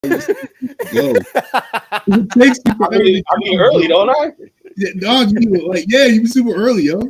Yo, it takes you forever to I mean early, don't I? Yeah, dog, you were like, yeah, you were super early, yo.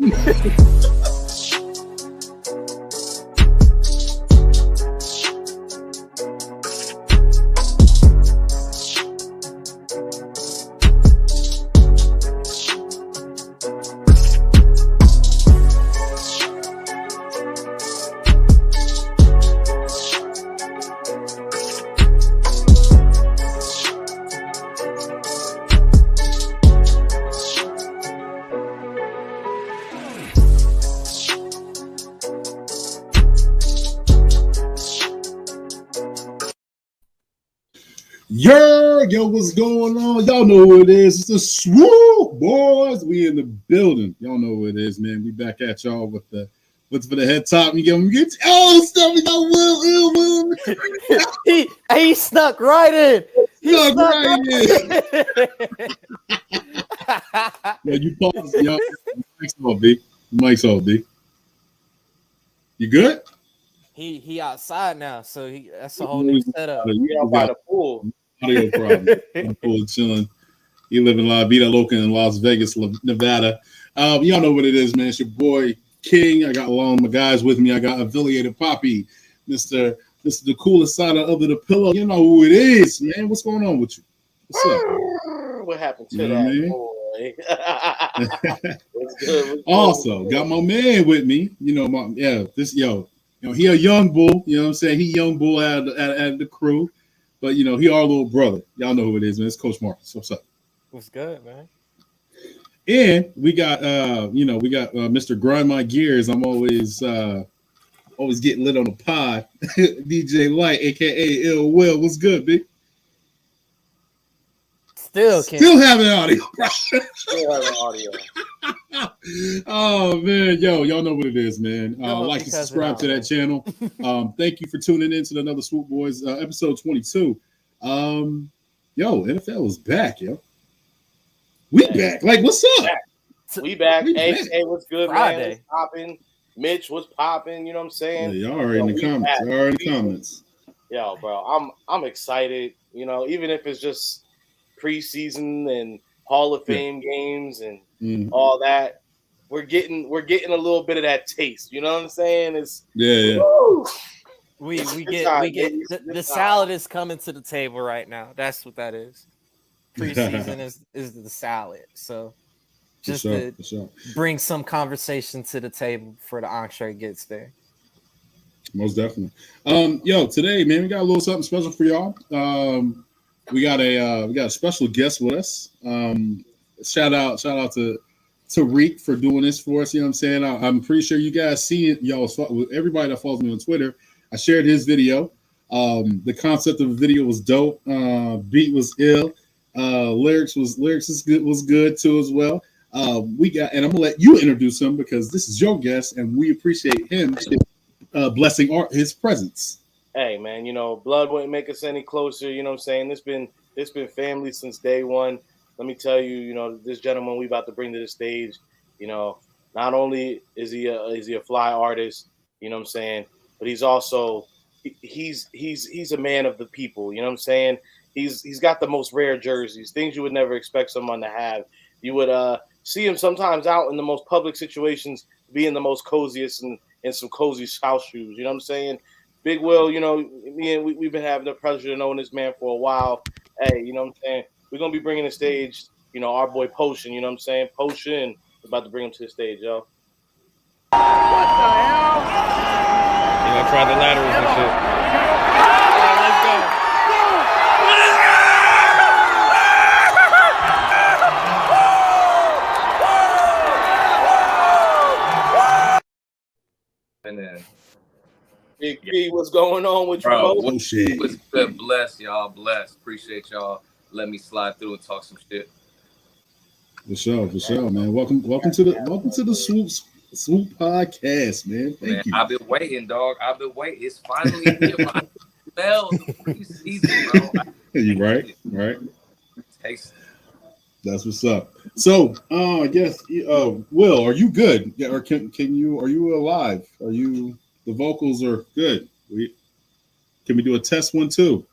Yo, what's going on? Y'all know who it is. It's the Swoop Boys. We in the building. Y'all know who it is, man. We back at y'all with the what's for the head top. You get stuff. We got Will. he snuck right in. Snuck right in. Yo, you pause. Yo, mic's off, B. Mic's off, B. You good? He outside now, so that's a whole new setup. We out by the pool. Audio problem. I'm pool chilling. You live in La Vida Loca in Las Vegas, Nevada. Y'all know what it is, man. It's your boy King. I got along my guys with me. I got affiliated Poppy, Mr. the coolest side of the pillow. You know who it is, man. What's going on with you? What's up? What happened to You know that what boy? What's good? Also, got my man with me. You know, he a young bull. You know what I'm saying? He young bull out of the crew. But, you know, he our little brother. Y'all know who it is, man. It's Coach Marcus. What's up? What's good, man? And we got, Mr. Grind My Gears. I'm always getting lit on the pod. DJ Light, a.k.a. Ill Will. What's good, big? Still having audio. Still having audio. Oh, man. Yo, y'all know what it is, man. Like and subscribe to that channel. Thank you for tuning in to another Swoop Boys episode 22. NFL is back, yo. We back. Like, what's up? We back. Hey, what's good, Friday. Man? What's popping? Mitch, what's popping? You know what I'm saying? Yeah, y'all are in the comments. Y'all are in the comments. Yo, bro, I'm excited. You know, even if it's just preseason and Hall of Fame games and all that, we're getting a little bit of that taste. You know what I'm saying? It's woo! We get the salad is coming to the table right now. That's what that is. Preseason is the salad. So just to bring some conversation to the table before the entree gets there. Most definitely. Today, man, we got a little something special for y'all. We got a special guest with us. Shout out to Tariq for doing this for us. You know what I'm saying? I'm pretty sure you guys see it. Everybody that follows me on Twitter, I shared his video. The concept of the video was dope. Beat was ill. Lyrics was good too as well. And I'm gonna let you introduce him because this is your guest, and we appreciate him blessing his presence. Hey, man, you know, blood wouldn't make us any closer. You know what I'm saying? It's been family since day one. Let me tell you, you know, this gentleman we about to bring to the stage, you know, not only is he a fly artist, you know what I'm saying, but he's also he's a man of the people. You know what I'm saying? He's got the most rare jerseys, things you would never expect someone to have. You would see him sometimes out in the most public situations, being the most coziest and in some cozy house shoes. You know what I'm saying? Big Will, you know, we've been having the pleasure of knowing this man for a while. Hey, you know what I'm saying? We're going to be bringing to the stage, you know, our boy Pocean, you know what I'm saying? Pocean is about to bring him to the stage, yo. What the hell? You know, try the laterals and shit. Let's go. And then Big P, what's going on with you, bro? What's good? Bless y'all. Bless. Appreciate y'all. Let me slide through and talk some shit. For sure, man. Welcome to the Swoop podcast, man. Thank you. I've been waiting, dog. It's finally here. The preseason, bro. You right? Taste. That's what's up. So, I guess, Will, are you good? Yeah, or can you? Are you alive? Are you? The vocals are good. Can we do a test 1, 2?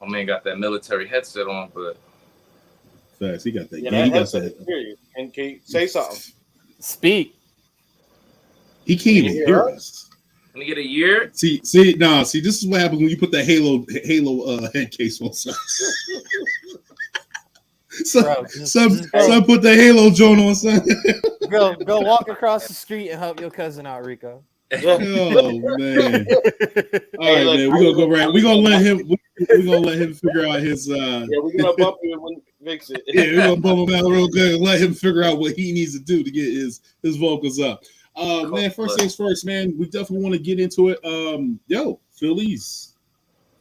My man got that military headset on, but Facts. He got that. Yeah, Yeah, he got headset that. is serious. And can you say something? Speak. He can't even hear us. can he get a year? See, this is what happens when you put that Halo head case on. Son, put the Halo joint on, son. Go walk across the street and help your cousin out, Rico. Oh man! All right, man. We're gonna go right. We're gonna let him. We're gonna let him figure out his. Yeah, we're gonna bump him when he fix it. Yeah, we're gonna bump him out real good and let him figure out what he needs to do to get his vocals up. Man, first things first, man. We definitely want to get into it. Phillies.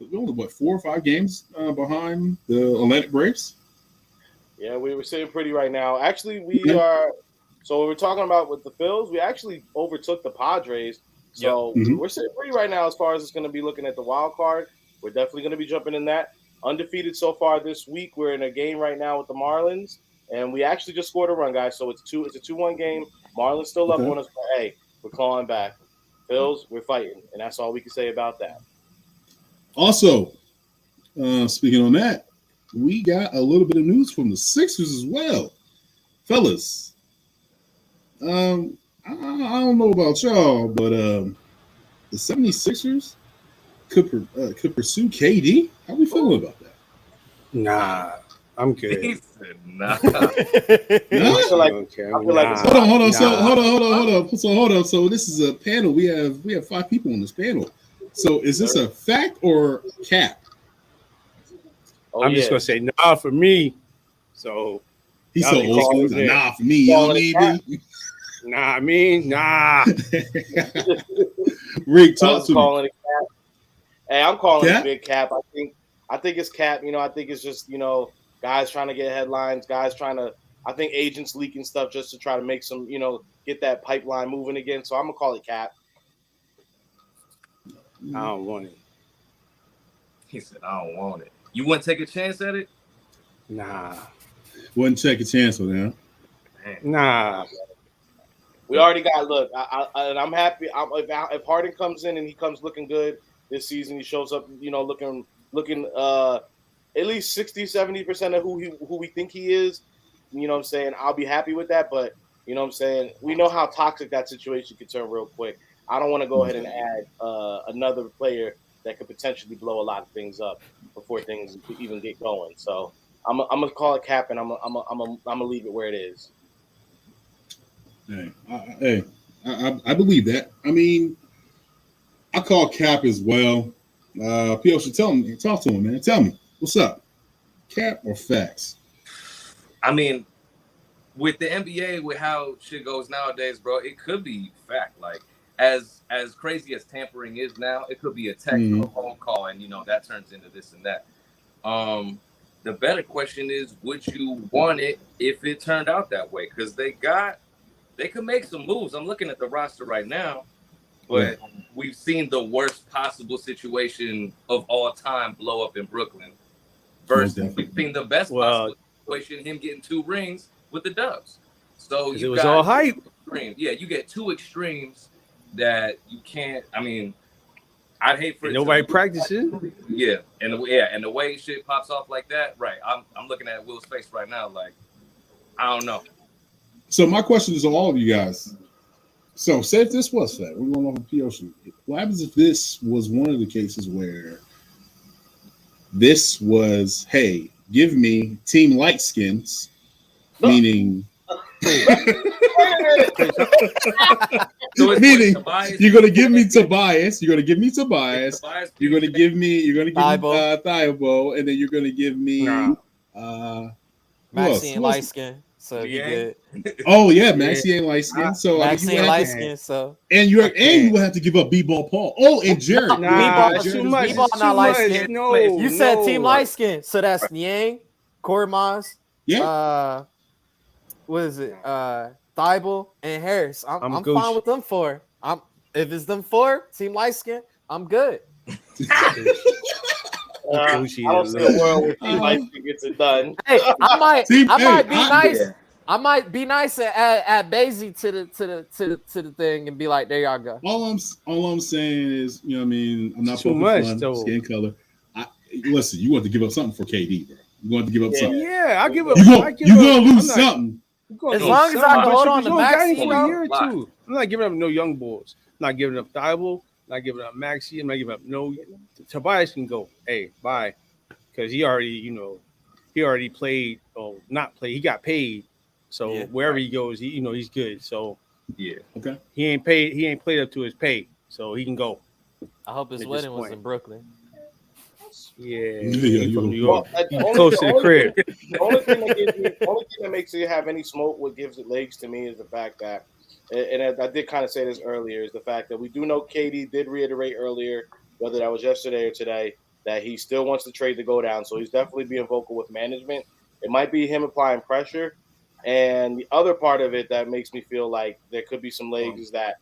We're only 4 or 5 games behind the Atlantic Braves. Yeah, we were sitting pretty right now. Actually, we are. So we're talking about with the Phils. We actually overtook the Padres. So we're sitting pretty right now as far as it's going to be looking at the wild card. We're definitely going to be jumping in that. Undefeated so far this week. We're in a game right now with the Marlins, and we actually just scored a run, guys. So it's a 2-1 game. Marlins still up on us, but hey, we're clawing back. Phils, we're fighting, and that's all we can say about that. Also, speaking on that, we got a little bit of news from the Sixers as well, fellas. I don't know about y'all, but the 76ers could pursue KD. How we feeling about that? Nah, I'm good. He said, nah. I feel like Hold on. So hold on. So this is a panel. We have 5 people on this panel. So is this a fact or cap? I'm just gonna say nah for me. So he's so old school. Nah for me. You know what I mean? Nah. Rick, talk to me. Hey, I'm calling it big cap. I think it's cap. I think it's just guys trying to get headlines. Guys trying to. I think agents leaking stuff just to try to make some get that pipeline moving again. So I'm gonna call it cap. I don't want it. He said, I don't want it. You wouldn't take a chance at it? Nah. Wouldn't take a chance on that. Nah. We already got look, and I'm happy. If Harden comes in and he comes looking good this season, he shows up, looking at least 60-70% of who we think he is. You know what I'm saying? I'll be happy with that. But you know what I'm saying? We know how toxic that situation can turn real quick. I don't want to go ahead and add another player that could potentially blow a lot of things up before things even get going. So I'm gonna call it cap, and I'm gonna leave it where it is. I believe that. I mean, I call cap as well. Pocean, talk to him, man. Tell me, what's up? Cap or facts? I mean, with the NBA, with how shit goes nowadays, bro, it could be fact. Like, as crazy as tampering is now, it could be a text or a phone call, and that turns into this and that. The better question is, would you want it if it turned out that way? Because they could make some moves. I'm looking at the roster right now, but we've seen the worst possible situation of all time blow up in Brooklyn. Versus we've seen the best possible situation, him getting 2 rings with the Dubs. So it was all hype. Yeah, you get 2 extremes that you can't. I mean, I'd hate for nobody practicing. Yeah, and the way shit pops off like that, right? I'm looking at Will's face right now, like I don't know. So my question is to all of you guys. So say if this was fact, we're going off of Pocean. What happens if this was one of the cases where this was, hey, give me Team Light Skins, meaning meaning you're gonna give me Tobias, you're gonna give me Thibault, and then you're gonna give me Maxine light skin. So you good. Oh yeah, Maxie ain't light skin. So Maxie ain't light skin. So you will have to give up B-Ball Paul. Oh, and Jared. B-Ball too much. B-Ball not light skin. No, you said Team light skin. So that's Niang, Corey Maz. Yeah. What is it? Thibault and Harris. I'm fine with them 4. If it's them 4, Team light skin, I'm good. I don't see a world where Team light skin gets it done. Hey, I might be nice. I might be nice and add Basie to the thing and be like, there y'all go. All I'm saying is, I'm not too much skin color. listen, you want to give up something for KD, bro. You want to give up something. Yeah, I'll give up. You're gonna lose something. As long as I hold on to Maxey for a year or two, I'm not giving up no young boys. I'm not giving up Thibault. I'm not giving up Maxey. I'm not giving up no. Tobias can go. Hey, bye, because he already played. Oh, not played. He got paid. So wherever he goes, he's good. So okay. He ain't paid. He ain't played up to his pay, so he can go. I hope his wedding was in Brooklyn. Yeah, from New York. Close to the crib. The only thing that makes it have any smoke, what gives it legs to me, is the fact that, and I did kind of say this earlier, is the fact that we do know KD did reiterate earlier, whether that was yesterday or today, that he still wants the trade to go down. So he's definitely being vocal with management. It might be him applying pressure. And the other part of it that makes me feel like there could be some legs is that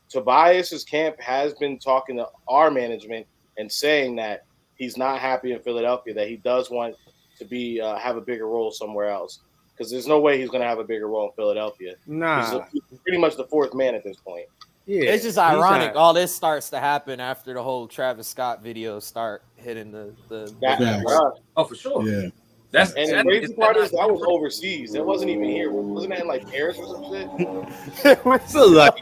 Tobias's camp has been talking to our management and saying that he's not happy in Philadelphia, that he does want to be have a bigger role somewhere else. Because there's no way he's going to have a bigger role in Philadelphia. Nah. He's pretty much the fourth man at this point. Yeah, it's just ironic. All this starts to happen after the whole Travis Scott videos start hitting the Oh, for sure. Yeah. The crazy part is that was overseas. That wasn't even here. Wasn't that in like Paris or some shit? What's it like?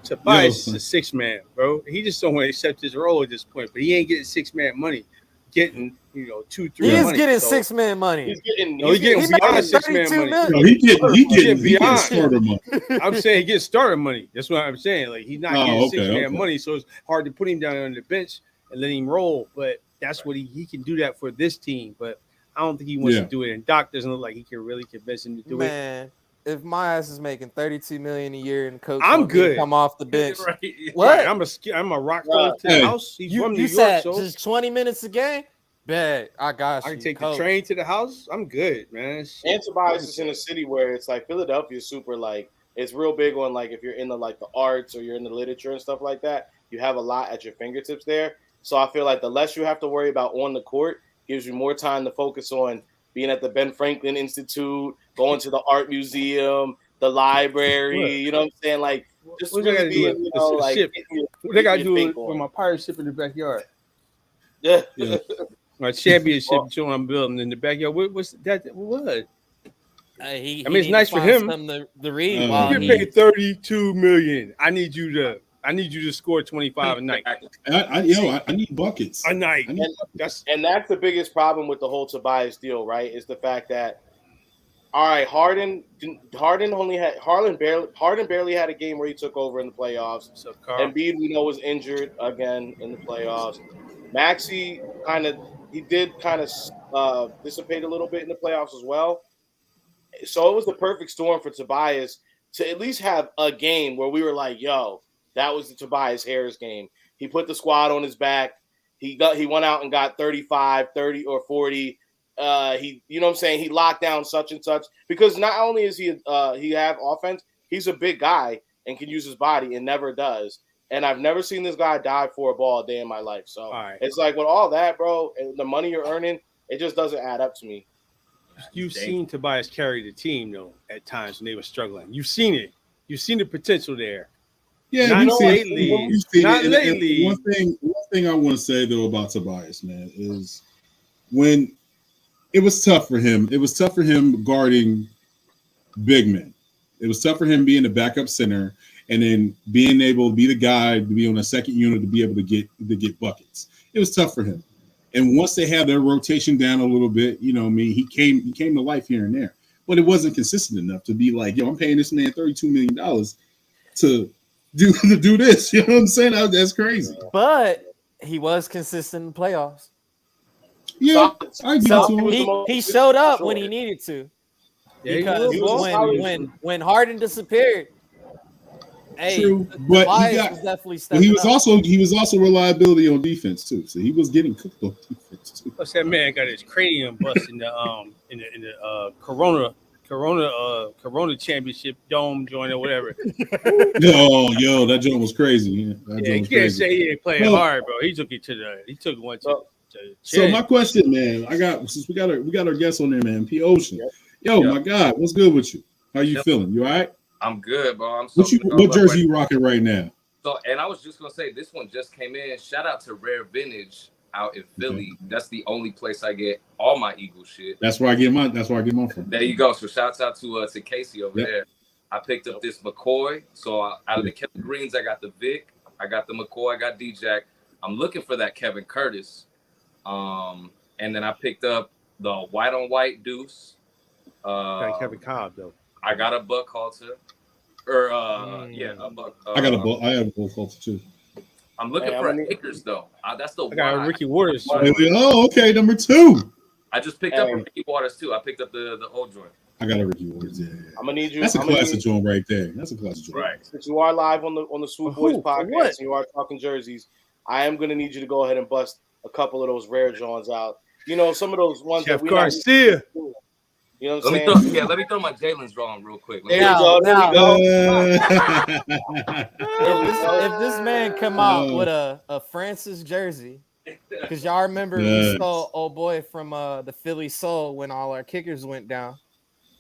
Tobias is a 6-man, bro. He just don't want to accept his role at this point. But he ain't getting 6-man money. Getting 2-3. He is getting 6-man money. He's getting beyond 6-man money. No, he getting starter money. I'm saying he gets starter money. That's what I'm saying. Like he's not getting 6-man money, so it's hard to put him down on the bench and let him roll. But that's what he can do that for this team. But I don't think he wants to do it. And Doc doesn't look like he can really convince him to do it. Man, if my ass is making $32 million a year and coach, I'm good. Come off the bench. Right. What? I'm a rock to the house. He's from New York, said so just 20 minutes a game. Bet I got you. I can take the train to the house. I'm good, man. And Tobias is in a city where it's like Philadelphia is super like it's real big on like if you're in the arts or you're in the literature and stuff like that, you have a lot at your fingertips there. So I feel like the less you have to worry about on the court gives you more time to focus on being at the Ben Franklin Institute, going to the art museum, the library. You know what I'm saying? Like just what really being, what they got to do with my pirate ship in the backyard? Yeah. My championship show I'm building in the backyard. What's that? What? He it's nice for him. The read you get paid $32 million. I need you to score 25 a night. I need buckets a night. And that's the biggest problem with the whole Tobias deal, right? Is the fact that all right, Harden barely had a game where he took over in the playoffs. Embiid, we know, was injured again in the playoffs. Maxey did dissipate a little bit in the playoffs as well. So it was the perfect storm for Tobias to at least have a game where we were like, yo, that was the Tobias Harris game. He put the squad on his back. He went out and got 35, 30 or 40. You know what I'm saying? He locked down such and such because not only is he have offense, he's a big guy and can use his body and never does. And I've never seen this guy dive for a ball a day in my life. So It's like with all that, bro, and the money you're earning, it just doesn't add up to me. You've seen Tobias carry the team, though, at times when they were struggling. You've seen it. You've seen the potential there. Yeah, not lately. Not lately. One thing I want to say, though, about Tobias, man, is when it was tough for him. It was tough for him guarding big men. It was tough for him being the backup center and then being able to be the guy to be on a second unit to be able to get buckets. It was tough for him. And once they had their rotation down a little bit, he came to life here and there. But it wasn't consistent enough to be like, yo, I'm paying this man $32 million to do this. You know what I'm saying? That's crazy. But he was consistent in playoffs. Yeah, he showed up when he needed to. Because when Harden disappeared, true, but he was also reliability on defense too. So he was getting cooked on defense too. Plus that man got his cranium bust in the Corona championship dome joint or whatever. Yo, that joint was crazy. You can't say he ain't playing hard, bro. He took one to. So my question, man, since we got our guest on there, man, Pocean. Yo, my God, what's good with you? How you feeling? You all right? I'm good, bro. What jersey you rocking right now? So, and I was just gonna say this one just came in. Shout out to Rare Vintage out in Philly. That's the only place I get all my Eagles shit. That's where I get mine. That's where I get mine from. There you go. So shouts out to Casey over there. I picked up this McCoy. So out of the Kevin Greens, I got the Vic, I got the McCoy, I got D-Jack. I'm looking for that Kevin Curtis. And then I picked up the white on white deuce. Kevin Cobb though. I got a Buck Halter. A Buck. I got a Buck. I have a Buck Halter too. I'm looking for Akers though. That's the I got a Ricky Waters. Oh, okay, number 2. I just picked up a Ricky Waters too. I picked up the old joint. I got a Ricky Waters. Yeah. I'm gonna need you. That's a classic joint right there. That's a classic joint. Right. Since you are live on the Swoop Boys podcast and you are talking jerseys, I am gonna need you to go ahead and bust a couple of those rare Johns out. You know, some of those ones Jeff that we Garcia. You know what I'm saying? Let me throw my Jalen's drawing real quick. There you go. If this man come out with a Francis jersey, because y'all remember we saw old boy from the Philly Soul when all our kickers went down.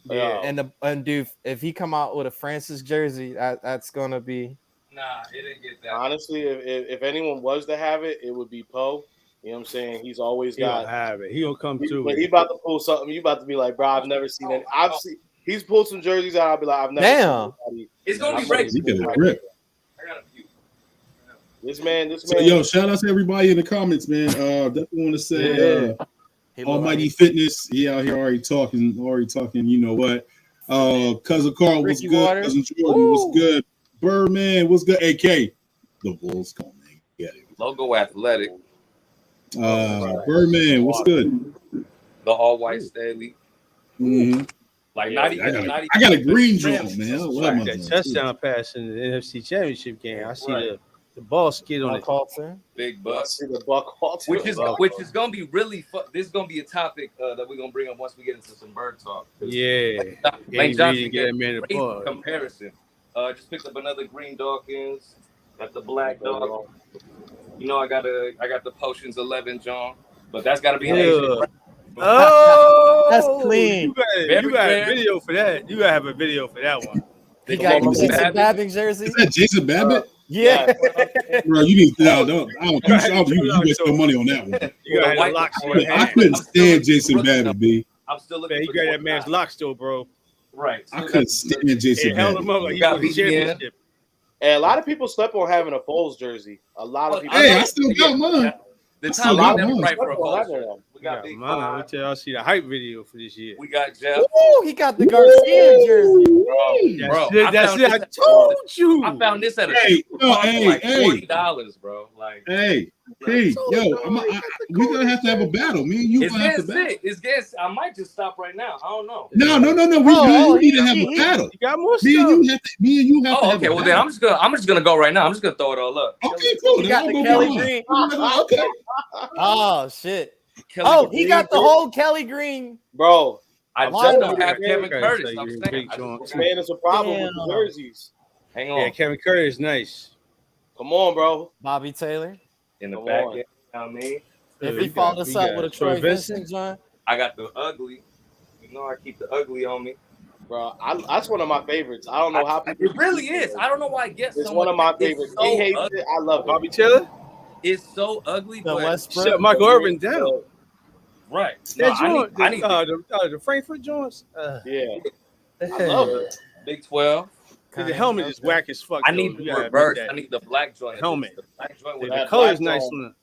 Yeah. And dude, if he come out with a Francis jersey, that's gonna be. Nah, it didn't get that. Honestly, if anyone was to have it, it would be Poe. You know what I'm saying? He's always got. He'll have it. He'll come through. When he about to pull something, you about to be like, bro, I've never seen it. He's pulled some jerseys out. I'll be like, I've never. Damn. Seen it's gonna be regular. He got a grip. I got a few. This man. So, yo, shout out to everybody in the comments, man. Definitely want to say, Almighty Fitness. He out here already talking. You know what? Cousin Carl, what's good? Waters. Cousin Jordan, what's good? Birdman, what's good? AK, the Bulls coming. Get it. Logo athletic. Birdman, what's good? The all white Stanley. Mm-hmm. Like not even. I got a green joint, man. I love my that touchdown pass in the NFC Championship game. I see the ball skid on it. Big Buck. See the Buck Halter. Which is gonna be really fun. This is gonna be a topic that we're gonna bring up once we get into some bird talk. Lane Johnson get a man the ball. Comparison. Just picked up another green Dawkins. Got the black dog. You know, I got the Potions 11 John, but that's got to be an Asian. Oh, that's clean. You got a video for that. You gotta have a video for that one. He got a Jason Babbitt jersey. Is that Jason Babbitt? Yeah. Bro, you need to you waste no money on that one. You got the locks. I couldn't stand Jason Babbitt, B. I'm still looking. He got that man's lock still, bro. Right. I couldn't stand Jason Babbitt. Held him up like he got the championship. And a lot of people slept on having a Foles jersey. A lot of people. Hey, I still got mine. The time I never right for a Foles. We got Big Five. Let me tell y'all, see the hype video for this year. We got Jeff. Ooh, he got the Garcia jersey. Bro, that's it. I told you. I found this at a $40, bro. Like, we gonna have to have a battle. Me and you gonna have to battle. I might just stop right now. I don't know. No. We need to have a battle. You got more stuff. Me and you have to. Okay. Well, then I'm just gonna go right now. I'm just gonna throw it all up. Okay, cool. You got the Kelly Green. Okay. Oh shit. He got the whole Kelly Green. Bro, I just don't have Kevin Curtis. I'm saying. Man, it's a problem with the jerseys. Hang on. Yeah, Kevin Curtis is nice. Come on, bro. Bobby Taylor. In the back end, you know what I mean? If he followed us up with a Troy Vincent, John. I got the ugly. You know I keep the ugly on me. Bro, that's one of my favorites. I don't know how people. It really is. I don't know why I guess it's one of my favorites. He hates it. I love it. Bobby Taylor? It's so ugly. Shut Michael Irvin down. Right. I need the Frankfurt joints. Yeah. I love it. Big 12. The helmet is whack as fuck. I need the reverse. I need the black joint. Helmet. The black joint with the color is nice on the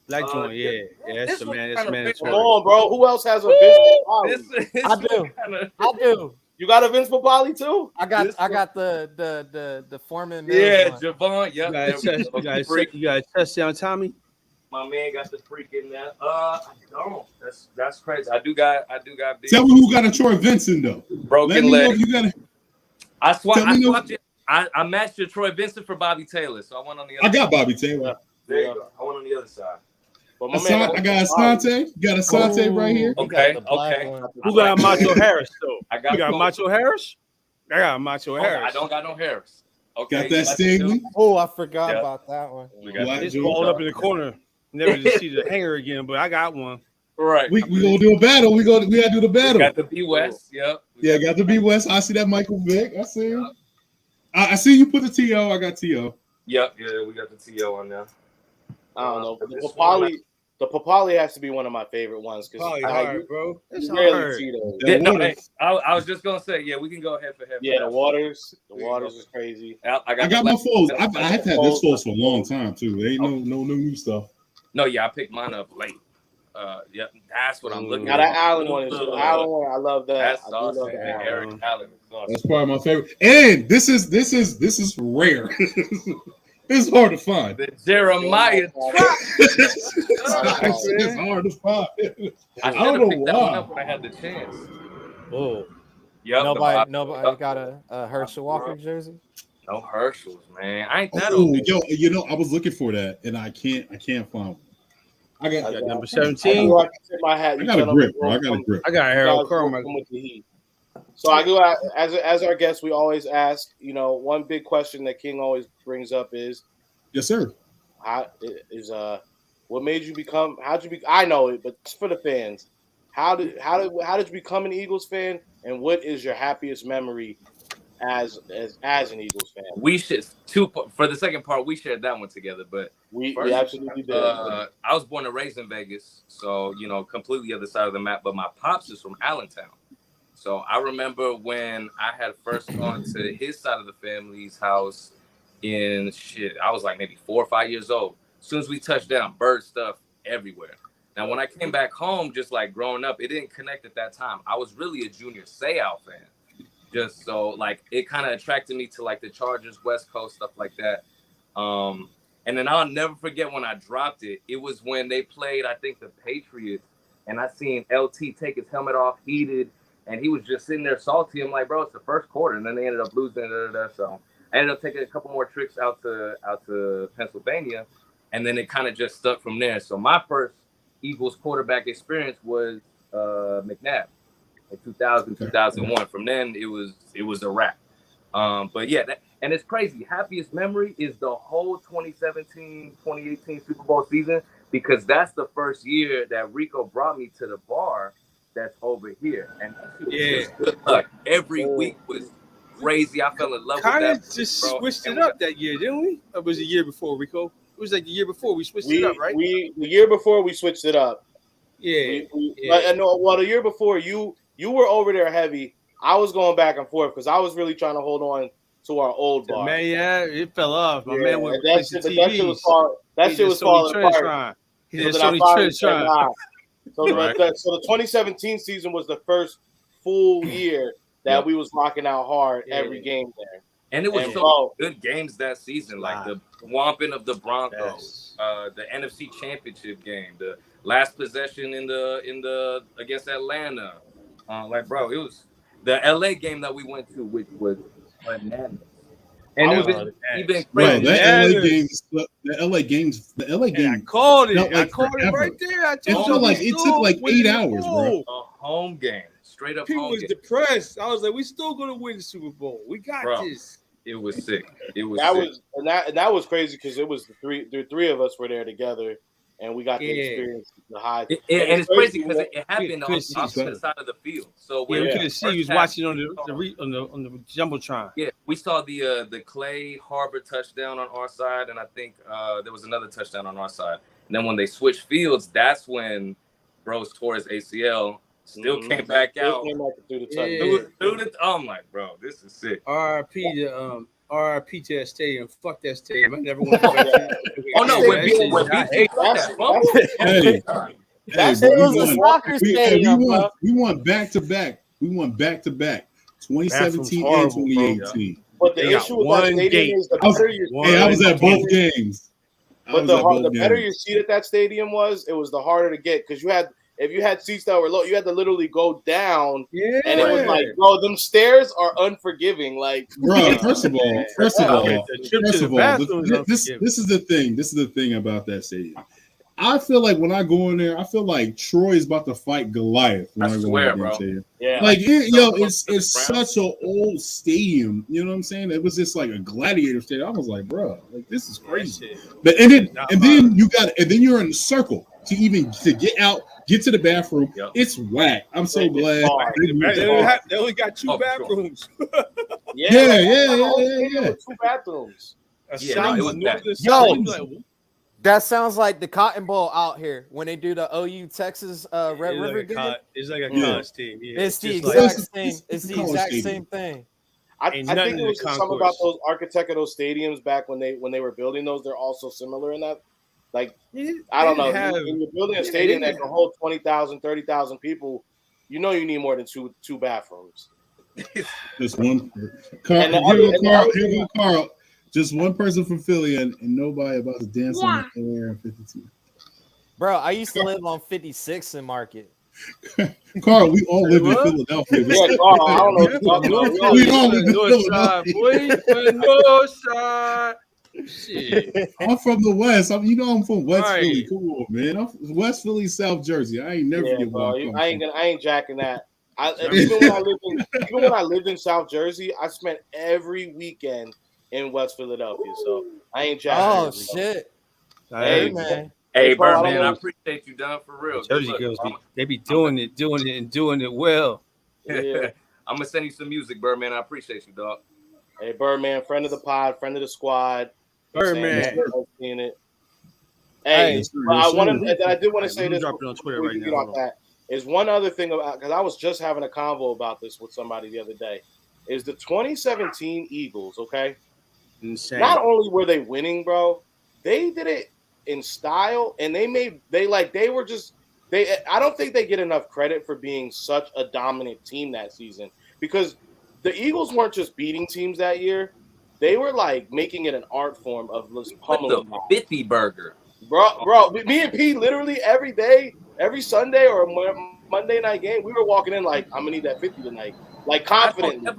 black joint. Yeah, that's the man. Come on, bro. Who else has a Vince Papale? I do. You got a Vince Papale too? I got the Foreman. Yeah, Javon. Yep. You got a touchdown, Tommy. My man got the freaking that. I don't. That's crazy. I do got big. Tell me who got a Troy Vincent though. Broken leg. You got it. I swapped it. I matched your Troy Vincent for Bobby Taylor, so I went on the other side. I got Bobby Taylor. There you go. I went on the other side. But I got Asante. You got Asante right here. Okay. Who got Macho Harris though? You got Macho Harris? I got Macho Harris. I don't got no Harris. Okay. Got that Stingley. Oh, I forgot about that one. It's balled up in the corner. Never to see the hanger again, but I got one. Right. We gonna do a battle. We gotta do the battle. Got the B West. Yep. Yeah, got the B West. I see that Michael Vick. I see him. I see you put the TO. I got TO. Yep. Yeah, we got the TO on there. I don't know. The Papali has to be one of my favorite ones because Probably hard, bro. That's you rarely hard. see those. Yeah, no, hey, I was just gonna say, yeah, we can go head for head. Yeah, the waters is crazy. I got my foes. I've had this foes for a long time too. There ain't no new stuff. No, yeah, I picked mine up late. Yeah, that's what I'm looking Now at. that Allen one is Allen one. I love that. That's I do love awesome. that Eric Allen. That's probably my favorite. And this is rare. It's hard to find. The Jeremiah truck. It's hard to find. I don't know picked that one why. up when I had the chance. Oh, Yep. Nobody got a Herschel Walker jersey. No Herschels, man. I ain't that Oh, old. yo, I was looking for that and I can't find one. I got number I 17. do like to tip my hat. I got a grip, bro. I got a grip. I got Harold Carmichael. Come with the heat. So I go as our guest. We always ask, one big question that King always brings up is, Yes, sir. what made you become? How'd you be? I know it, but for the fans, how did you become an Eagles fan? And what is your happiest memory as an Eagles fan? We should for the second part. We shared that one together, but We first, absolutely did. I was born and raised in Vegas, so completely other side of the map. But my pops is from Allentown, so I remember when I had first gone to his side of the family's house. I was like maybe 4 or 5 years old. As soon as we touched down, bird stuff everywhere. Now, when I came back home, just like growing up, it didn't connect at that time. I was really a Junior Seau fan. Just so like it kind of attracted me to like the Chargers, West Coast, stuff like that. And then I'll never forget when I dropped it. It was when they played, I think, the Patriots, and I seen LT take his helmet off, heated, and he was just sitting there salty. I'm like, bro, it's the first quarter, and then they ended up losing. So I ended up taking a couple more trips out to Pennsylvania, and then it kind of just stuck from there. So my first Eagles quarterback experience was McNabb in 2000, 2001. From then, it was a wrap. But yeah, and it's crazy. Happiest memory is the whole 2017, 2018 Super Bowl season, because that's the first year that Rico brought me to the bar that's over here. And just good luck. Every week was crazy. I fell in love with that. Kind of just switched it up that year, didn't we? Or was it the year before, Rico? It was like the year before we switched it up, right? The year before we switched it up. Yeah. The year before you were over there heavy. I was going back and forth because I was really trying to hold on to our old bar. Man, yeah, it fell off. My man went that shit was falling apart. So the 2017 season was the first full year that we was rocking out hard every game there. And it was so good games that season, like the Whomping of the Broncos, the NFC Championship game, the last possession in the against Atlanta. Like, bro, it was the LA game that we went to, which was bananas. And even crazy. The LA games. I called it. I called it right there. It took like 8 hours, bro. A home game. Straight up People was depressed. I was like, we still gonna win the Super Bowl. We got this. It was sick. It was that was crazy because it was the three of us were there together, and we got to experience the high. And it's crazy because it happened on the opposite side of the field. So we couldn't see. He was watching on the jumbotron. Yeah, we saw the Clay Harbor touchdown on our side, and I think there was another touchdown on our side. And then when they switched fields, that's when Bros tore his ACL. Still came back out. I'm like, bro, this is sick. RIP to that stadium. Fuck that stadium. I never want to go back to Oh no, when was a soccer stadium. We won back to back. 2017 and 2018. But the issue with that stadium is the better I was at both games. But the better your seat at that stadium was, it was the harder to get because if you had seats that were low, you had to literally go down. Yeah. And it was like, bro, them stairs are unforgiving. Like, bro, first of all, this is the thing. This is the thing about that stadium. I feel like when I go in there, I feel like Troy's about to fight Goliath. When I swear, bro. Yeah. Like, it's such an old stadium. You know what I'm saying? It was just like a gladiator stadium. I was like, bro, like this is crazy. But then you're in a circle to get out. Get to the bathroom. Yep. It's whack. I'm so glad. They only got two bathrooms. Yeah. 2 bathrooms. It was bad. That sounds like the Cotton Bowl out here when they do the OU Texas Red River game. It's like a college team. Yeah. It's the just exact like, same. It's the exact same thing. I Ain't think nothing it in was the just something about concourse. those architect of those stadiums back when they were building those. They're also similar in that. Like, I don't know. When you're building a stadium that can hold 20,000, 30,000 people, you know you need more than two bathrooms. Just one. Carl, here go Carl. Just one person from Philly and nobody about to dance on the air in 52. Bro, I used to live on 56 in Market. Carl, we all live in Philadelphia. Yeah, Carl, I don't know what you're talking about. We all live in North side, Philadelphia. boy. North side. Shit. I'm from the West. I'm from West Right. Philly. Come on, man. I'm West Philly, South Jersey. I ain't never Yeah, forget bro, where I'm I ain't jacking that. Even Even when I lived in South Jersey, I spent every weekend in West Philadelphia. So I ain't jacking. Oh it, bro. shit! Hey, man. Hey, Carl, Birdman, I appreciate you, done for real. Jersey girls they be doing it well. Yeah. I'm gonna send you some music, Birdman. I appreciate you, dog. Hey, Birdman, friend of the pod, friend of the squad. Birdman. Seeing it. Hey, Yes, sir. But Yes, I did want to say this. Drop it on Twitter before right we get now. off that. Is one other thing about, because I was just having a convo about this with somebody the other day. Is the 2017 Eagles, okay? Insane. Not only were they winning, bro, they did it in style, and I don't think they get enough credit for being such a dominant team that season, because the Eagles weren't just beating teams that year. They were like making it an art form of just pummeling the 50 burger. Bro, me and P literally every day, every Sunday or Monday night game, we were walking in like, I'm gonna need that 50 tonight. Like confidently.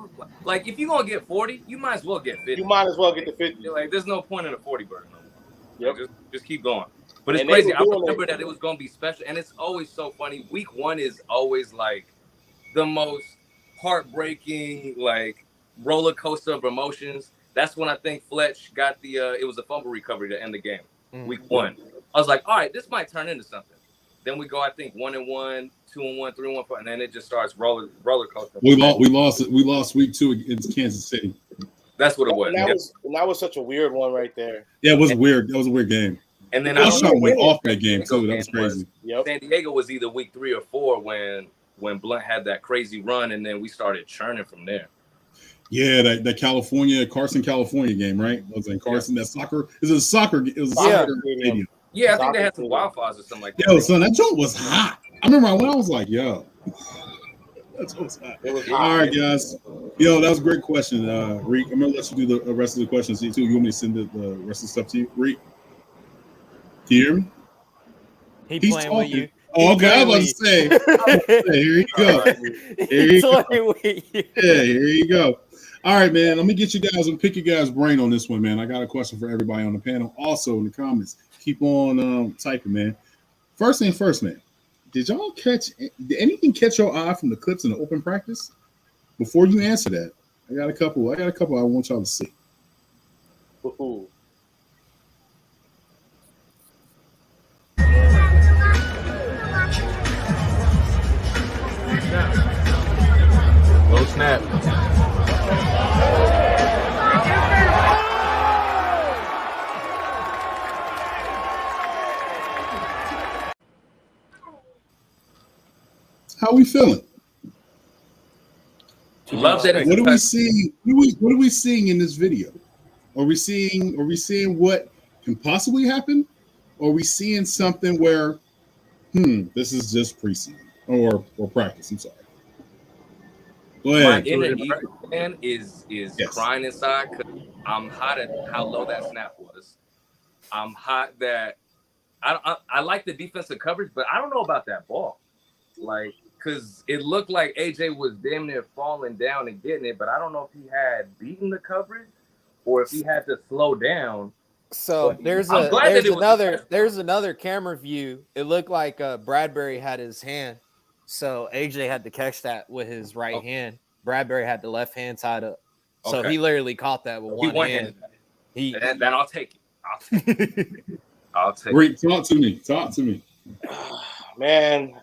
Like if you're gonna get 40, you might as well get 50. You might as well get the 50. Like there's no point in a 40 burger no more. Yep. Like, just keep going. But it's And crazy. I remember that it was gonna be special, and it's always so funny. Week 1 is always like the most heartbreaking, like roller coaster of emotions. That's when I think Fletch got the it was a fumble recovery to end the game. Week 1. I was like, all right, this might turn into something. Then we go, I think 1-1, 2-1, 3-1, and then it just starts roller coaster. We lost week 2 against Kansas City. That's what it was. And that was such a weird one right there. Yeah, it was weird. That was a weird game. And then I went off that game too. That was crazy. Yep. San Diego was either week 3 or 4 when Blunt had that crazy run, and then we started churning from there. Yeah, that Carson, California game, right? It was in Carson. That soccer. It was a soccer stadium. Yeah, I think they had some wildfires or something like that. Yo, son, that joint was hot. I remember when I was like, yo, that joint was hot. It was hot. All right, guys. Yo, that was a great question. Reek, I'm going to let you do the rest of the questions too. You want me to send the rest of the stuff to you? Reek? Can you hear me? He's playing talking. with you. Oh, okay, I was about to say. Here you go. Here you go. Yeah, here you go. All right, man. Let me get you guys and pick your guys' brain on this one, man. I got a question for everybody on the panel. Also in the comments, keep on typing, man. First thing first, man. Did anything catch your eye from the clips in the open practice? Before you answer that, I got a couple I want y'all to see. Ooh. Low snap. How we feeling? Love that. What are we seeing? What are we seeing in this video? Are we seeing what can possibly happen? Or are we seeing something where, this is just preseason or practice? I'm sorry. Go ahead. My inner Eagle fan is crying inside because I'm hot at how low that snap was. I'm hot that I like the defensive coverage, but I don't know about that ball. Like, because it looked like AJ was damn near falling down and getting it, but I don't know if he had beaten the coverage or if he had to slow down. So there's another camera view. It looked like Bradbury had his hand, so AJ had to catch that with his right hand. Bradbury had the left hand tied up, so he literally caught that with one hand. Then I'll take it. I'll take Great. Talk to me. Man,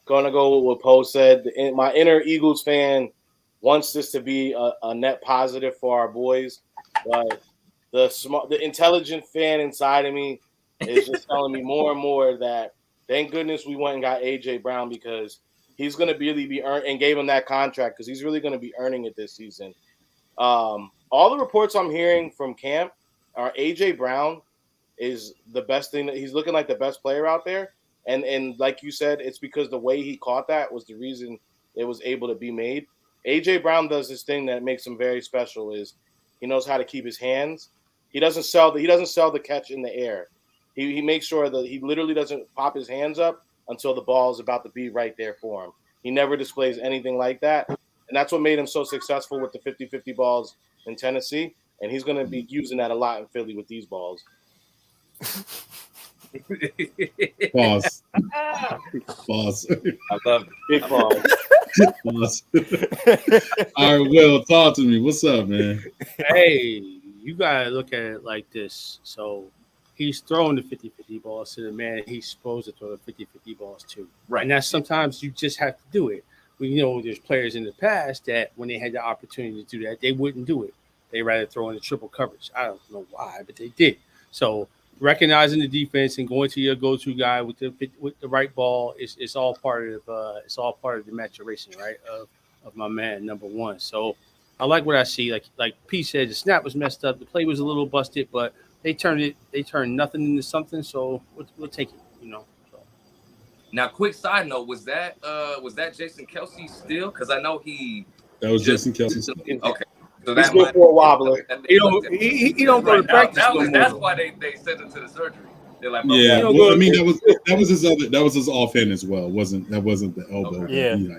gonna go with what Poe said. My inner Eagles fan wants this to be a net positive for our boys, but the intelligent fan inside of me is just telling me more and more that thank goodness we went and got AJ Brown because he's going to really be earned and gave him that contract because he's really going to be earning it this season. All the reports I'm hearing from camp are AJ Brown is the best thing that he's looking like the best player out there. And like you said, it's because the way he caught that was the reason it was able to be made. AJ Brown does this thing that makes him very special is he knows how to keep his hands. He doesn't sell the catch in the air. He makes sure that he literally doesn't pop his hands up until the ball is about to be right there for him. He never displays anything like that. And that's what made him so successful with the 50-50 balls in Tennessee. And he's going to be using that a lot in Philly with these balls. Pause. Pause. I love it. Big pause. Pause. All right, Will, talk to me. What's up, man? Hey, you gotta look at it like this. So he's throwing the 50-50 balls to the man he's supposed to throw the 50-50 balls to. Right. And that's sometimes you just have to do it. We know there's players in the past that when they had the opportunity to do that, they wouldn't do it. They rather throw in the triple coverage. I don't know why, but they did. So recognizing the defense and going to your go-to guy with the right ball is all part of the maturation, right? Of my man, number one. So I like what I see. Like P said, the snap was messed up, the play was a little busted, but they turned nothing into something. So we'll take it, you know. So. Now, quick side note: was that Jason Kelsey still? Because I know that was Jason Kelsey. Okay. So He's good for a wobbler. He don't go to practice. That's why they sent him to the surgery. They're like, yeah. Well, I mean, that was his offhand as well. That wasn't the elbow. Okay. Yeah.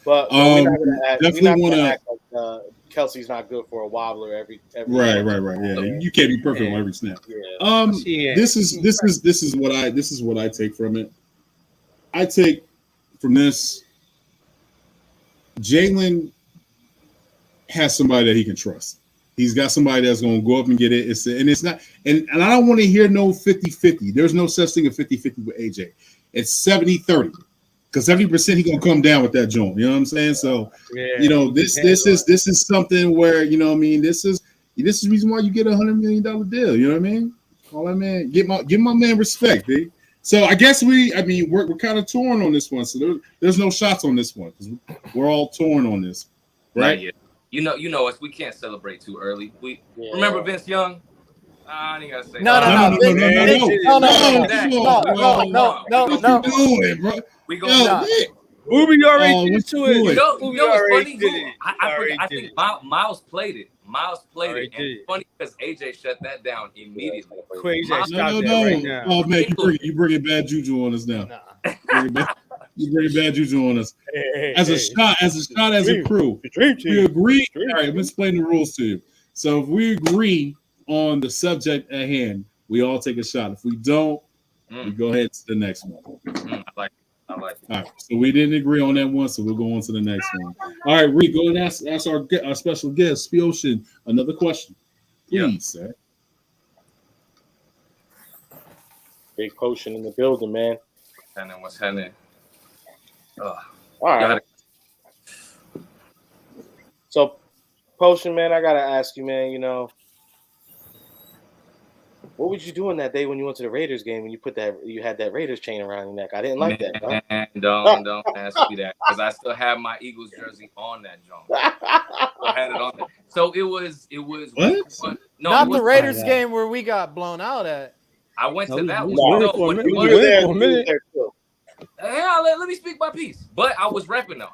But we're not gonna act, definitely want to act like Kelsey's not good for a wobbler every right. Yeah, you can't be perfect on every snap. Yeah. This is what I take from it. I take from this. Jalen has somebody that he can trust. He's got somebody that's going to go up and get it. It's not, and I don't want to hear no 50-50. There's no such thing as 50-50 with AJ. It's 70-30 because 70% he going to come down with that joint. You know what I'm saying? So, you know, this is something where, you know what I mean? This is the reason why you get $100 million deal. You know what I mean? Call that man, give my man respect, dude. So I guess we're kind of torn on this one. So there's no shots on this one because we're all torn on this, right? Yeah. You know us. We can't celebrate too early. Remember Vince Young? I ain't gotta say No. We go. Movie already did to it. You know what's funny? I think Miles played it. And it's funny because AJ shut that down immediately. No. Oh man, you bringing bad juju on us now. You bring bad juju on us. As a shot, as a crew. We agree. All right, I'm explaining the rules to you. So if we agree on the subject at hand, we all take a shot. If we don't, we go ahead to the next one. I like it. All right. So we didn't agree on that one, so we'll go on to the next one. All right, Reed, go and ask our special guest, Pocean, another question. Please, sir. Big Pocean in the building, man. What's happening? All right. So, Pocean, man, I gotta ask you, man. You know, what was you doing that day when you went to the Raiders game when you had that Raiders chain around your neck? I didn't like that. Huh? Don't ask me that because I still have my Eagles jersey on that joint. I had it on there. So it was what? Not the Raiders game where we got blown out at. I went to that one. Let me speak my piece. But I was repping though.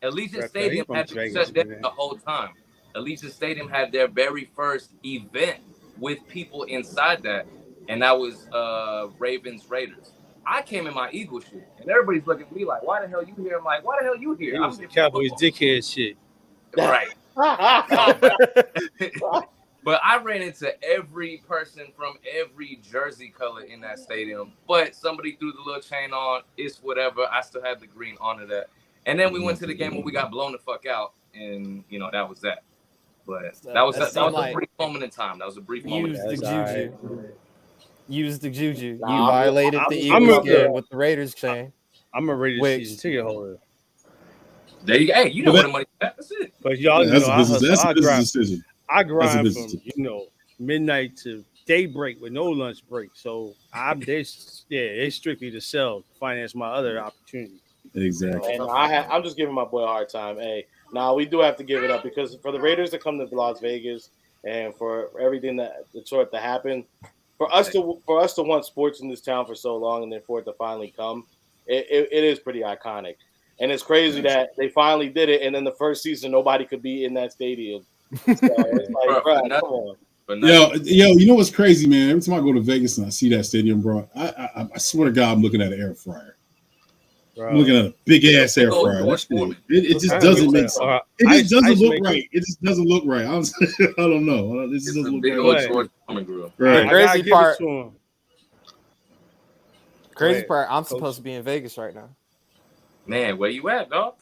Allegiant Stadium had been shut down the whole time. Allegiant Stadium had their very first event with people inside that, and that was Ravens Raiders. I came in my Eagle shit, and everybody's looking at me like, "Why the hell you here?" I'm like, "Why the hell you here?" I'm the Cowboys dickhead shit. Right. But I ran into every person from every jersey color in that stadium. But somebody threw the little chain on. It's whatever. I still had the green on of that. And then we went to the game when we got blown the fuck out, and that was that. But that was a brief moment in time. That was a brief moment. Use the juju. You violated the Eagles game with the Raiders chain. I'm a Raiders season ticket holder. There you go. Hey, you know where the money is. That's it. But y'all, that's a business decision. I grind from midnight to day break with no lunch break. So it's strictly to sell, to finance my other opportunities. Exactly. And I'm just giving my boy a hard time. Hey, now we do have to give it up because for the Raiders to come to Las Vegas and for everything that sort to happen, for us to want sports in this town for so long and then for it to finally come, it is pretty iconic. And it's crazy that they finally did it, and then the first season nobody could be in that stadium. So it's like, bro, come on. Yo, you know what's crazy, man? Every time I go to Vegas and I see that stadium, bro, I swear to God, I'm looking at an air fryer. Bro. I'm looking at a big ass air fryer. It just doesn't make sense. It just doesn't look right. It just doesn't look right. I don't know. It just doesn't look right. Right. Crazy part. I'm supposed to be in Vegas right now. Man, where you at, dog?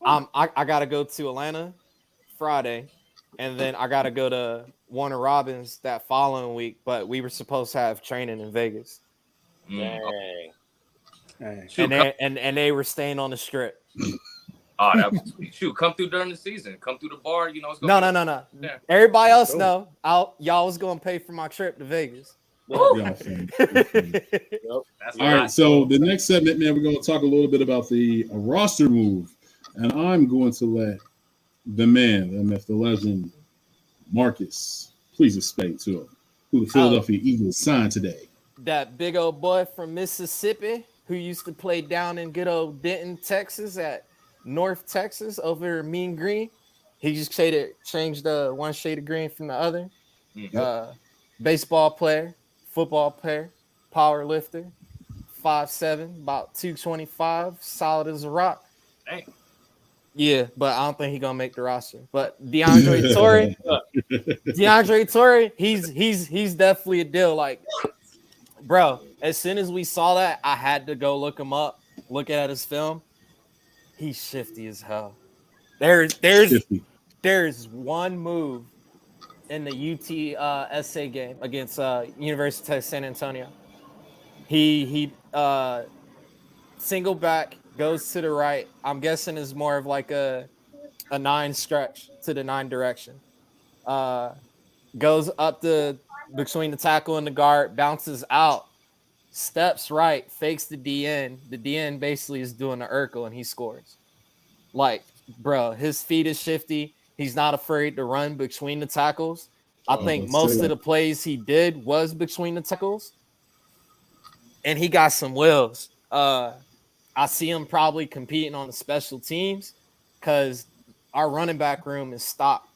I gotta go to Atlanta Friday, and then I gotta go to Warner Robins that following week. But we were supposed to have training in Vegas. Dang. And they were staying on the Strip. Oh, that was shoot! Come through during the season. Come through the bar. You know. No. Yeah. Everybody else know. Y'all was gonna pay for my trip to Vegas. All right, so the next segment, man, we're going to talk a little bit about the roster move, and I'm going to let the man, the legend, Marcus, please explain to him who the Philadelphia Eagles signed today. That big old boy from Mississippi who used to play down in good old Denton, Texas, at North Texas over Mean Green. He just changed one shade of green from the other. Baseball player. Football player, power lifter, 5'7", about 225, solid as a rock. Dang. Yeah, but I don't think he's gonna make the roster. But DeAndre Torrey, he's definitely a deal. Like, bro, as soon as we saw that, I had to go look him up, look at his film. He's shifty as hell. There's one move in the UTSA game against University of San Antonio. He single back, goes to the right. I'm guessing is more of like a 9 stretch to the 9 direction. Goes up between the tackle and the guard, bounces out, steps right, fakes the DN. The DN basically is doing the Urkel and he scores. Like, bro, his feet is shifty. He's not afraid to run between the tackles. I think most of the plays he did was between the tackles. And he got some wheels. I see him probably competing on the special teams because our running back room is stopped.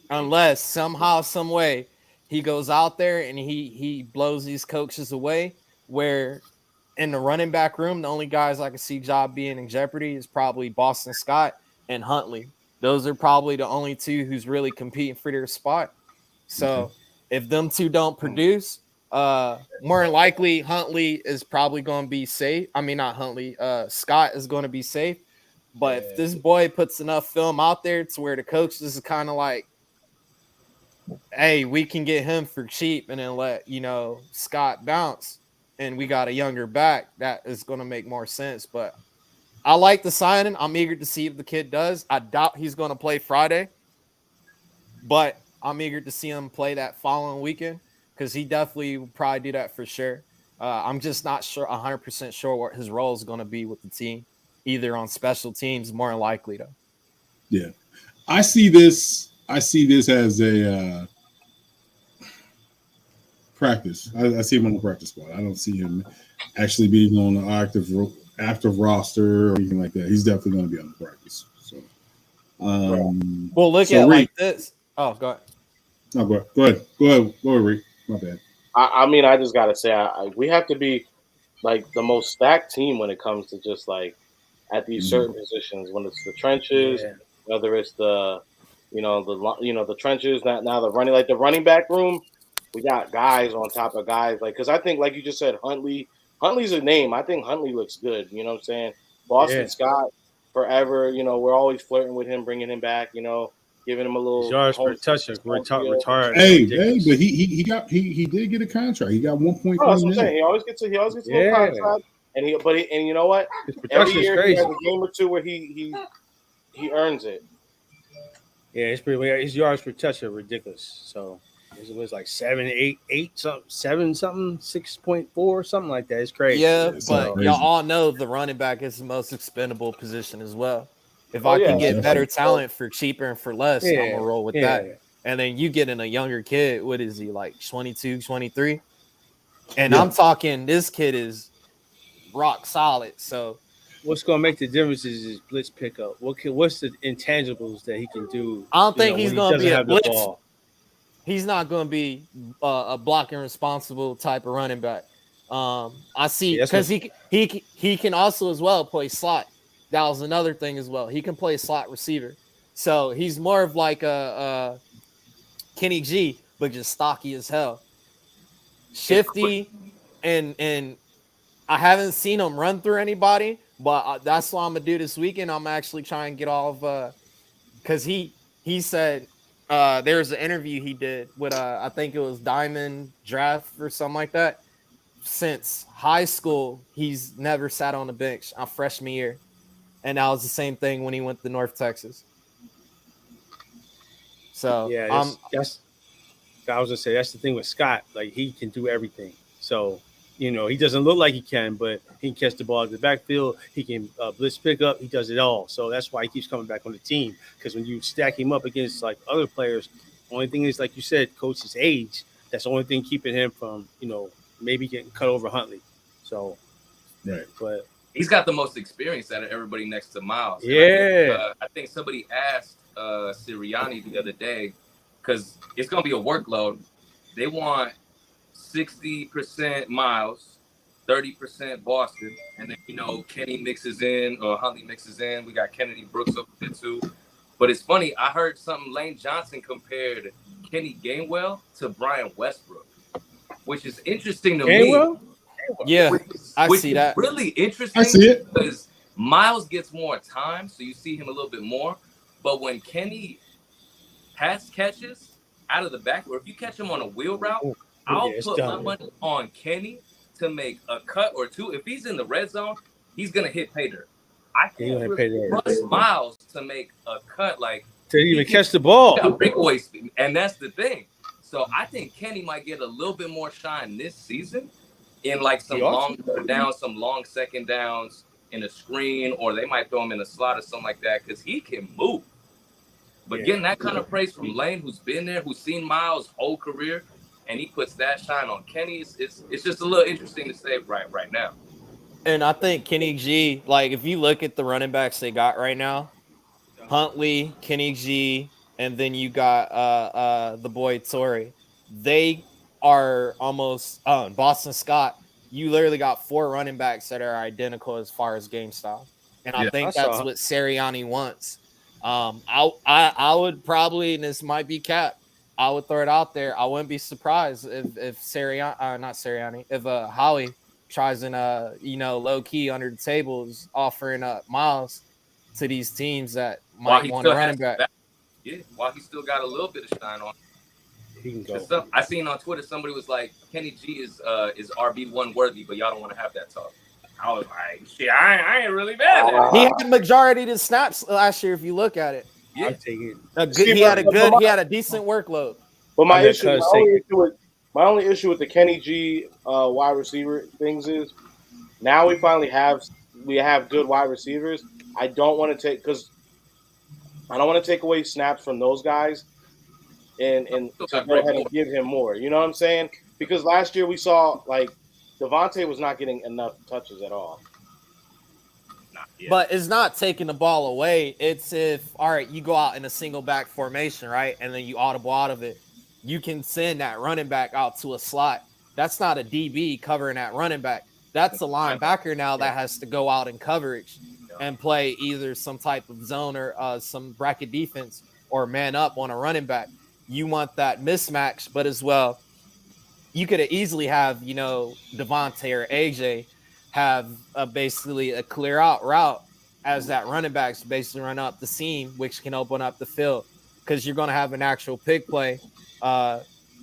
Unless somehow, some way, he goes out there and he blows these coaches away, where in the running back room, the only guys I can see job being in jeopardy is probably Boston Scott and Huntley. Those are probably the only two who's really competing for their spot. So if them two don't produce, more than likely Huntley is probably going to be safe. I mean, not Huntley. Scott is going to be safe. But if this boy puts enough film out there to where the coach is kind of like, hey, we can get him for cheap and then let, Scott bounce, and we got a younger back, that is going to make more sense. But I like the signing. I'm eager to see if the kid does. I doubt he's going to play Friday, but I'm eager to see him play that following weekend because he definitely will probably do that for sure. I'm just not sure, 100% sure what his role is going to be with the team, either on special teams, more than likely though. Yeah, I see this as a practice. I see him on the practice squad. I don't see him actually being on the active roster or anything like that. He's definitely going to be on the practice. So, well, look at it like this. Oh, go ahead. No, go ahead, Rick. My bad. I mean, I just gotta say, we have to be like the most stacked team when it comes to just like at these certain positions. When it's the trenches, whether it's the trenches, now the running back room. We got guys on top of guys, like, because I think, like you just said, Huntley's a name. I think Huntley looks good. You know what I'm saying? Boston Scott, forever. We're always flirting with him, bringing him back. Giving him a little yards per touch, retired. Hey, but he did get a contract. He got 1.5 million. That's what I'm saying. He always gets a little contract, and you know what? His production every year is crazy. He has a game or two where he earns it. Yeah, it's pretty. His yards per touch are ridiculous. So It was like 7 something, 6.4, something like that. It's crazy. Yeah, It's but crazy. y'all all know the running back is the most expendable position as well. If Oh, I yeah, can get definitely. better talent for cheaper and for less, I'm gonna roll with that. Yeah. And then you get in a younger kid. What is he, like 22, 23? And Yeah. I'm talking, this kid is rock solid. So What's gonna make the difference is his blitz pickup. What's the intangibles that he can do? I don't think When he's he gonna doesn't be a have the blitz. ball. He's not gonna be a blocking responsible type of running back. I see, that's because what he can also as well play slot. That was another thing as well. He can play slot receiver. So he's more of like a Kenny G, but just stocky as hell, shifty, and I haven't seen him run through anybody. But that's what I'm gonna do this weekend. I'm actually trying to get all of because he said there was an interview he did with I think it was Diamond Draft or something like that. Since high school, he's never sat on the bench on freshman year, and that was the same thing when he went to North Texas. So yeah, that's I was gonna say that's the thing with Scott. Like he can do everything. So he doesn't look like he can, but he can catch the ball at the backfield. He can blitz pick up. He does it all. So that's why he keeps coming back on the team. Because when you stack him up against like other players, only thing is like you said, coach's age. That's the only thing keeping him from maybe getting cut over Huntley. So, Right. But he's got the most experience out of everybody next to Miles. Yeah. I think somebody asked Sirianni the other day, because it's going to be a workload. They want 60% Miles, 30% Boston, and then Kenny mixes in or Huntley mixes in. We got Kennedy Brooks up there too. But it's funny, I heard something. Lane Johnson compared Kenny Gainwell to Brian Westbrook, which is interesting to me. Yeah, I which see is that. really interesting. I see it. Because Miles gets more time, so you see him a little bit more. But when Kenny pass catches out of the back, or if you catch him on a wheel route, I'll put my money on Kenny to make a cut or two. If he's in the red zone, he's gonna hit pay dirt. I can't really trust Miles to make a cut to even catch the ball. Yeah, breakaway speed, and that's the thing. So I think Kenny might get a little bit more shine this season in like some long downs, some long second downs in a screen, or they might throw him in a slot or something like that because he can move. But getting that kind of praise from Lane, who's been there, who's seen Miles' whole career, and he puts that shine on Kenny, it's just a little interesting to say right now. And I think Kenny G, like if you look at the running backs they got right now, Huntley, Kenny G, and then you got the boy Torrey. They are almost Boston Scott. You literally got 4 running backs that are identical as far as game style, and I think that's what Sirianni wants. I would probably, and this might be cap, I would throw it out there. I wouldn't be surprised if Sirianni, not Sirianni, if Howie tries and low key under the table is offering Miles to these teams that might want to run back. Yeah, while he still got a little bit of shine on. He can go. I seen on Twitter somebody was like, Kenny G is RB1 worthy, but y'all don't want to have that talk. I was like, shit, I ain't really bad. He had the majority of the snaps last year. If you look at it, yeah, he had a decent workload. But my only issue with the Kenny G wide receiver things is now we finally have good wide receivers. I don't want to take away snaps from those guys and to go ahead and give him more. You know what I'm saying? Because last year we saw like Devontae was not getting enough touches at all. But it's not taking the ball away. It's all right, you go out in a single back formation, right? And then you audible out of it. You can send that running back out to a slot. That's not a DB covering that running back. That's a linebacker now that has to go out in coverage and play either some type of zone or some bracket defense or man up on a running back. You want that mismatch, but as well, you could easily have, Devontae or AJ have basically a clear out route as that running backs basically run up the seam, which can open up the field because you're going to have an actual pick play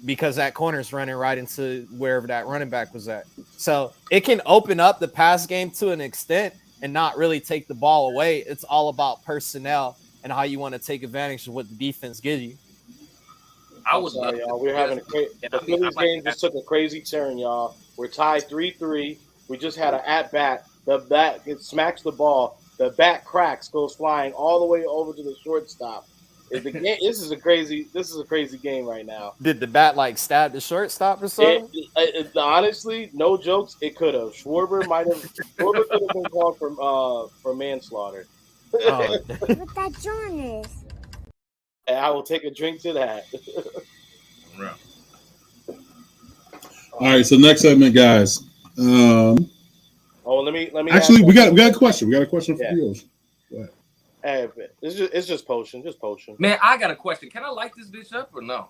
because that corner's running right into wherever that running back was at. So it can open up the pass game to an extent and not really take the ball away. It's all about personnel and how you want to take advantage of what the defense gives you. I would love y'all. We're having the Phillies game just took a crazy turn, y'all. We're tied 3-3. We just had an at bat. The bat smacks the ball. The bat cracks, goes flying all the way over to the shortstop. This is a crazy game right now. Did the bat like stab the shortstop or something? Honestly, no jokes. It could have. Schwarber could have been called for manslaughter. Oh. What that John is? And I will take a drink to that. All right, so next segment, guys. Let me. Actually, we got a question. We got a question from viewers. Hey, it's just Pocean. Just Pocean. Man, I got a question. Can I light this bitch up or no?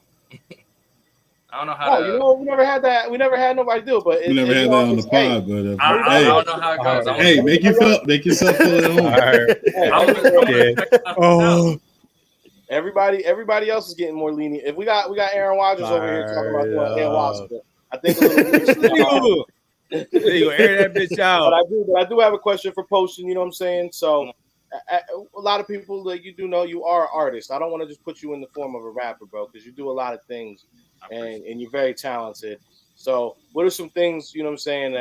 I don't know how to. We never had that. We never had nobody do it, but we never had that on the pod. But I don't know how it goes. Hey, make yourself feel at home. Everybody else is getting more lenient. If we got Aaron Rodgers over here talking about doing Aaron Rodgers, I think a little there you go, air that bitch out. But I do have a question for Pocean. You know what I'm saying? So, a lot of people that you do know you are an artist. I don't want to just put you in the form of a rapper, bro, because you do a lot of things, and you're very talented. So, what are some things you know what I'm saying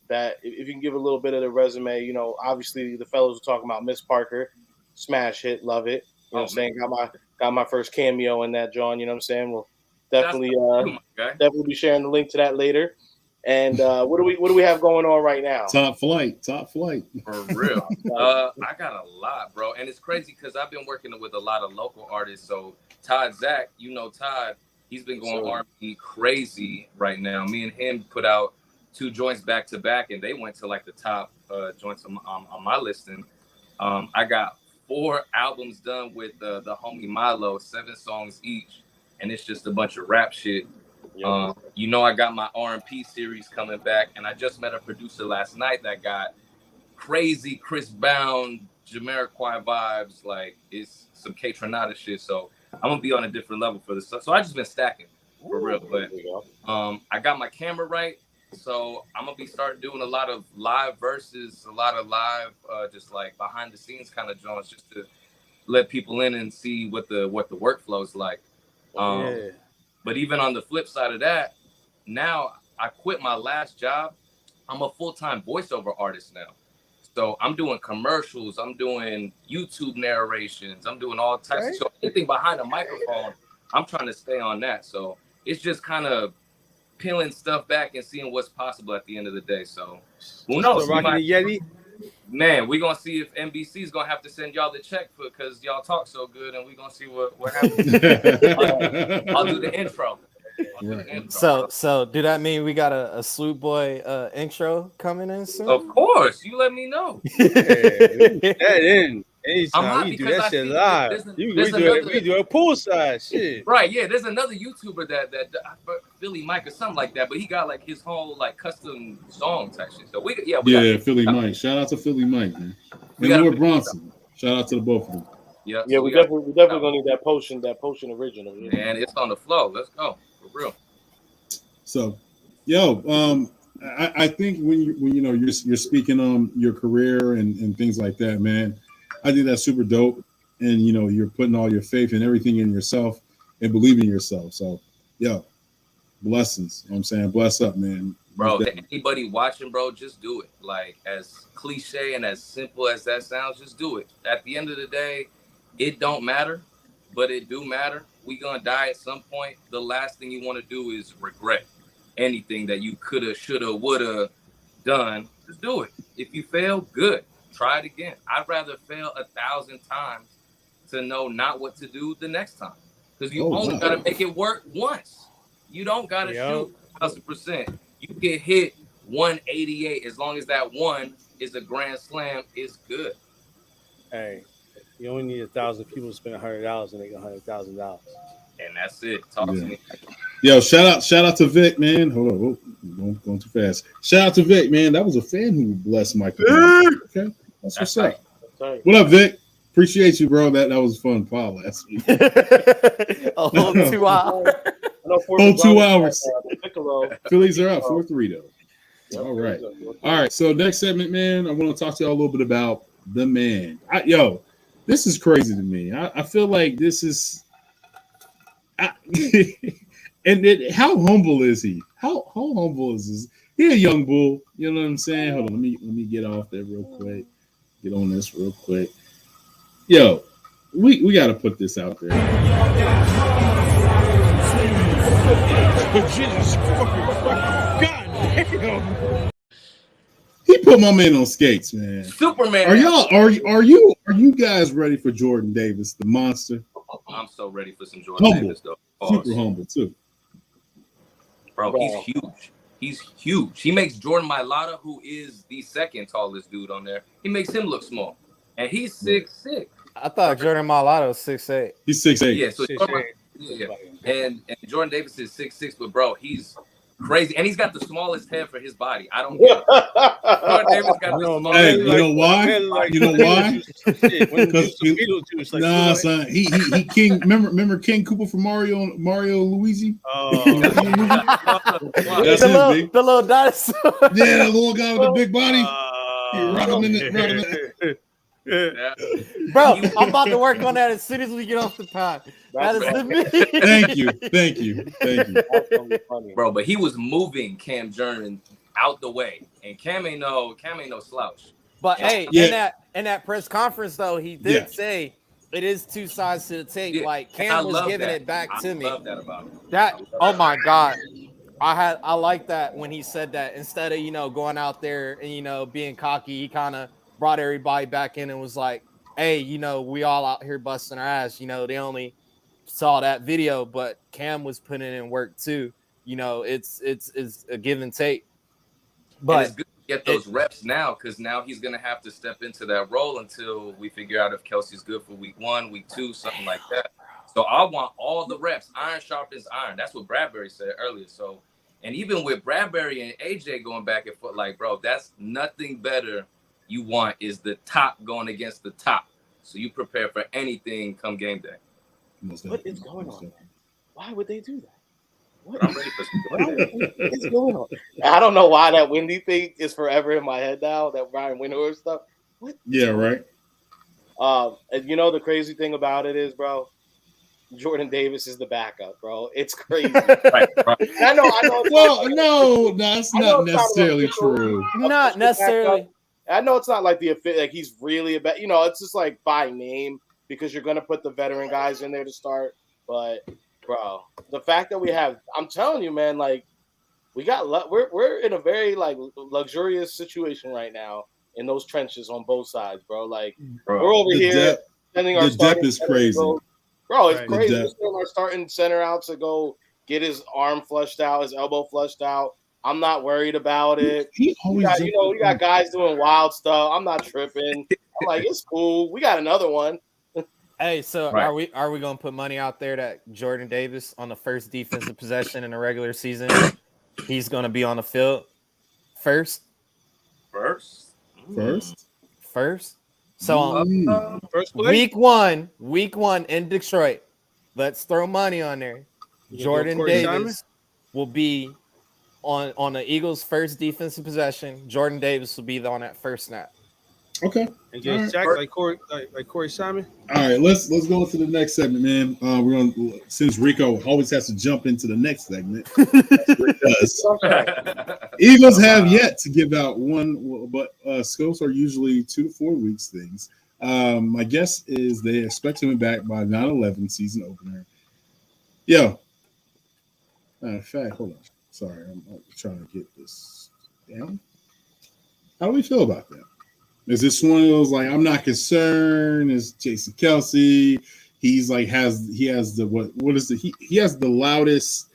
that if you can give a little bit of the resume? You know, obviously the fellows were talking about Miss Parker, smash hit, love it. You know what I'm saying? Got my first cameo in that, John. You know what I'm saying? We'll definitely be sharing the link to that later. And what do we have going on right now? Top flight. For real. I got a lot, bro. And it's crazy because I've been working with a lot of local artists. So Todd Zach, you know Todd, he's been going R&B crazy right now. Me and him put out 2 joints back to back, and they went to like the top joints on my listing. I got 4 albums done with the homie Milo, 7 songs each, and it's just a bunch of rap shit. You know, I got my R&P series coming back, and I just met a producer last night that got crazy Chris Brown, Jamiroquai vibes. Like, it's some K-Tronada shit. So I'm gonna be on a different level for this stuff. So I just been stacking for real. But I got my camera right, so I'm gonna be starting doing a lot of live verses, a lot of live, just like behind the scenes kind of joints, just to let people in and see what the workflow's like. But even on the flip side of that, now I quit my last job. I'm a full-time voiceover artist now. So I'm doing commercials. I'm doing YouTube narrations. I'm doing all types of stuff. Anything behind a microphone, I'm trying to stay on that. So it's just kind of peeling stuff back and seeing what's possible at the end of the day. So who knows? Rocking the Yeti? Man, we're going to see if NBC is going to have to send y'all the check because y'all talk so good, and we're going to see what happens. I'll do the intro. So do that mean we got a Swoop Boy intro coming in soon? Of course. You let me know. That in. Anytime we do that shit live. We do a poolside shit. Right, yeah. There's another YouTuber that Philly Mike or something like that, but he got like his whole like custom song type shit. So we Philly Mike. Shout out to Philly Mike, man. And Lord Bronson. Shout out to the both of them. Yeah, we definitely gonna need that potion original. Yeah. And it's on the flow. Let's go for real. So, I think when you're speaking on your career and things like that, man, I think that's super dope. And you're putting all your faith and everything in yourself and believing in yourself. So, blessings. You know what I'm saying, bless up, man. Bro, anybody watching, bro, just do it. Like, as cliche and as simple as that sounds, just do it. At the end of the day, it don't matter, but it do matter. We gonna die at some point. The last thing you want to do is regret anything that you coulda, shoulda, woulda done. Just do it. If you fail, good. Try it again. I'd rather fail 1,000 times to know not what to do the next time. Because you only gotta make it work once. You don't gotta shoot 1,000%. You get hit 188. As long as that one is a grand slam, it's good. Hey, you only need 1,000 people to spend $100 and make $100,000. And that's it. Talk to me. Yo, shout out to Vic, man. Hold on, going too fast. Shout out to Vic, man. That was a fan who blessed Michael. Okay, that's what's up. What up, Vic? Appreciate you, bro. That was a fun pod last week. A whole 2 hours. Whole 2 hours. Phillies are up 4-3 though. All right. So next segment, man, I want to talk to y'all a little bit about the man. This is crazy to me. I feel like this is And how humble is he? How humble is this? He a young bull. You know what I'm saying? Hold on, let me get off there real quick. Get on this real quick. Yo, we got to put this out there. Jesus God damn. He put my man on skates, man. Superman. Are you guys ready for Jordan Davis, the monster? I'm so ready for some Jordan Davis though. Super humble too. Bro, he's huge. He's huge. He makes Jordan Mailata, who is the second tallest dude on there, he makes him look small. And he's 6'6". I thought Jordan Mailata was 6'8". He's 6'8". Yeah, so 6'8". yeah. And Jordan Davis is 6'6", but bro, he's crazy. And he's got the smallest head for his body. I don't get it. Jordan Davis got the smallest Hey, head. you know why? You know why? Nah, son. He King. Remember King Cooper from Mario Luigi? Oh, That's him, big. The little dinosaur. Yeah, the little guy with the big body. Right him in the. Yeah. Bro, I'm about to work on that as soon as we get off the pod. That is the me. Thank you. That's really funny. Bro, but he was moving Cam Jordan out the way, and Cam ain't no slouch. But hey, in that press conference though, he did say it is two sides to the tape. Yeah. Like Cam was giving that. it back to me. I love that about him. Oh my God. I like that when he said that instead of going out there and being cocky, he kind of brought everybody back in and was like, hey, we all out here busting our ass. They only saw that video, but Cam was putting in work too. It's a give and take. But and it's good to get those reps now, because now he's gonna have to step into that role until we figure out if Kelsey's good for week 1, week 2, something like that. So I want all the reps. Iron sharpens iron. That's what Bradbury said earlier. So, and even with Bradbury and AJ going back and forth, like, bro, that's nothing better. You want is the top going against the top, so you prepare for anything come game day. What is going on? Why would they do that? What I'm ready for some is going on? I don't know why that Wendy thing is forever in my head now. That Ryan Windhorst stuff. What? Yeah, right. And the crazy thing about it is, bro, Jordan Davis is the backup, bro. It's crazy. right. I know. Well, no, that's not necessarily true. Not necessarily. I know it's not like he's really about. It's just like by name because you're gonna put the veteran guys in there to start. But bro, the fact that we have, I'm telling you, man, like we're in a very like luxurious situation right now in those trenches on both sides, bro. Like we're over here sending our depth is crazy. Bro, it's crazy. We're sending our starting center out to go get his arm flushed out, his elbow flushed out. I'm not worried about it. We got guys doing wild stuff. I'm not tripping. I'm like, it's cool. We got another one. Hey, so are we gonna put money out there that Jordan Davis on the first defensive possession in the regular season, he's gonna be on the field first? So first play? week one in Detroit. Let's throw money on there. Jordan Davis will be on the Eagles' first defensive possession. Jordan Davis will be on that first snap. Okay. And get sacked like Corey Simon. All right, let's go to the next segment, man. We're gonna, since Rico always has to jump into the next segment. Eagles have yet to give out one, but scopes are usually 2 to 4 weeks things. My guess is they expect him back by 9/11 season opener. Yo, matter of fact, hold on. Sorry, I'm trying to get this down. How do we feel about that? Is this one of those like I'm not concerned? Is Jason Kelsey? He's like he has the what is the he has the loudest,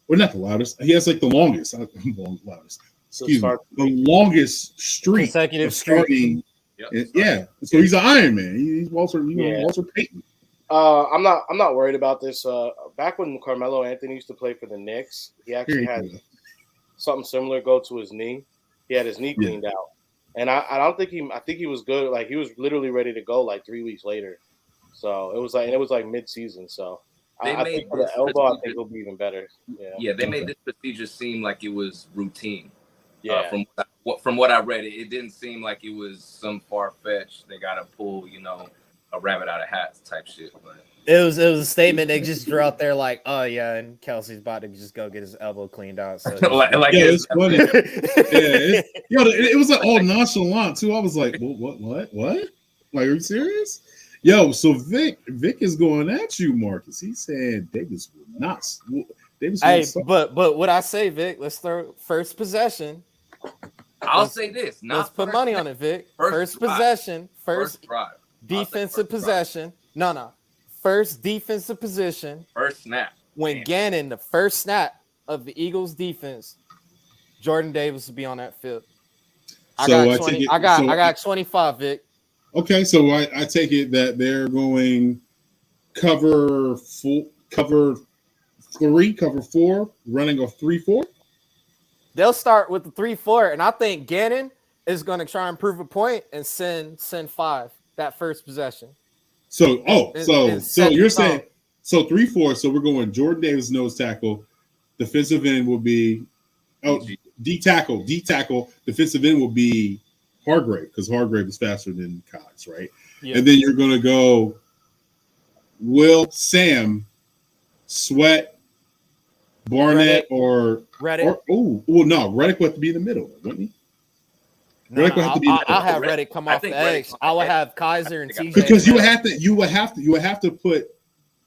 or not the loudest? He has like the longest, loudest. Excuse me, the longest streak consecutive starting. Yep. Yeah, so he's an Iron Man. He's Walter Payton. I'm not worried about this. Back when Carmelo Anthony used to play for the Knicks, he actually had something similar go to his knee. He had his knee cleaned out. And I think he was good. Like he was literally ready to go like 3 weeks later. So it was like mid-season. So I think for the elbow, I think it'll be even better. Yeah. They made this procedure seem like it was routine. Yeah. From what I read, it didn't seem like it was some far-fetched. They got to pull, a rabbit out of hat type shit. But It was a statement they just drew out there like, oh yeah, and Kelsey's about to just go get his elbow cleaned out. So like yeah, it's funny. It was like all nonchalant too. I was like, what? Like, are you serious? Yo, so Vic is going at you, Marcus. He's saying Davis will not. Hey, but what I say, Vic? Let's throw first possession. I'll say this. Let's put money on it, Vic. First possession. First defensive possession. No. First defensive position. First snap. When Gannon, the first snap of the Eagles defense, Jordan Davis will be on that field. I got 25, Vic. Okay, so I take it that they're going cover 3, cover 4, running a 3-4. They'll start with the 3-4, and I think Gannon is going to try and prove a point and send 5 that first possession. So you're saying 3-4. So we're going Jordan Davis nose tackle, defensive end will be D tackle. Defensive end will be Hargrave because Hargrave is faster than Cox, right? Yeah. And then you're going to go Will, Sam, Sweat, Barnett, or Reddick. Reddick would have to be in the middle, wouldn't he? I'll have Reddick come off the edge. I would have Kaiser and TJ because you would have to put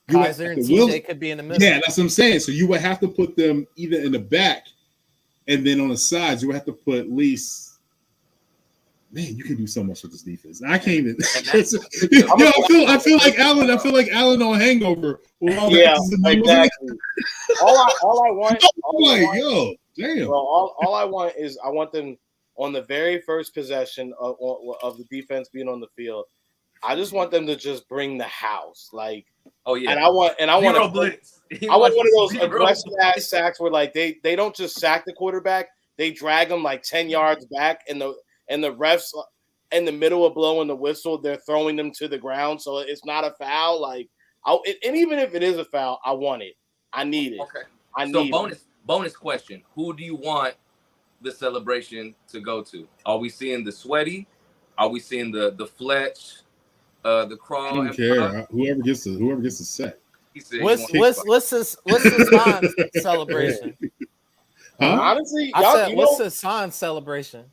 Kaiser and TJ could be in the middle. Yeah, that's what I'm saying. So you would have to put them either in the back, and then on the sides you would have to put at least. Man, you can do so much with this defense. I can't even. I feel like Allen. I feel like Allen on Hangover. Exactly. All I want. Damn. Bro, all I want is I want them on the very first possession of the defense being on the field. I just want them to just bring the house, like. Oh yeah. And I want one of those aggressive ass sacks where like they don't just sack the quarterback, they drag them like 10 yards back, and the refs in the middle of blowing the whistle, they're throwing them to the ground, so it's not a foul. Like, and even if it is a foul, I want it. I need it. Okay. Bonus question: who do you want the celebration to go to? Are we seeing the Sweaty? Are we seeing the Fletch? The Crawl? I don't care. Whoever gets the set. What's Hassan's celebration? Huh? Honestly, what's Hassan's celebration?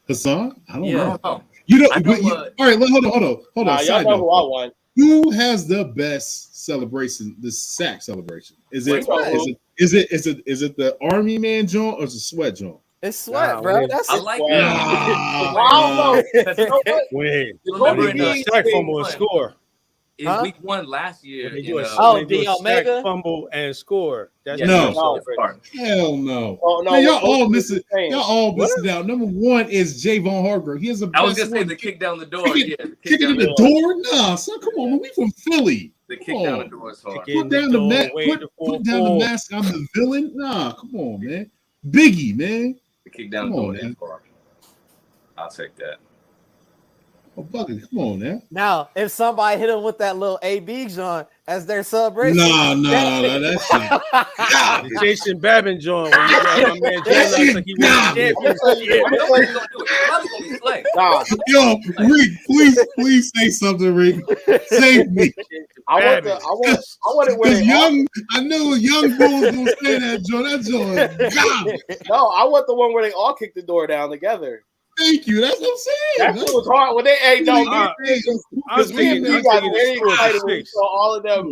Hassan? I don't know. All right, hold on. Y'all know who I want. Who has the best celebration? The sack celebration? Is it the Army man joint or is it Sweat joint? It's Sweat, bro. I like that. I don't know. Wait, remember in the sack fumble and score. In week 1 last year, the Omega fumble and score. That's hell no. Oh, no, man, y'all all missing out. Number 1 is Javon Hargrave. He has a. I was gonna say the kick down the door. Kick in the door? Nah, son, come on, man. We from Philly. The kick down the door is hard. Put down the mask. Put down the mask. I'm the villain. Nah, come on, man. Biggie, man. The kick down the door is hard. I'll take that. Oh, Bucket, come on now. Now, if somebody hit him with that little AB joint as their celebration, that's the Jason Babin joint. When you got my man Jay like he won the Yo, Rick, please say something, Rick. Save me. I want it when I know young bulls gonna say that joint. No, I want the one where they all kick the door down together. Thank you. That's what I'm saying. That's what was hard when they because me and me got very excited when we saw all of them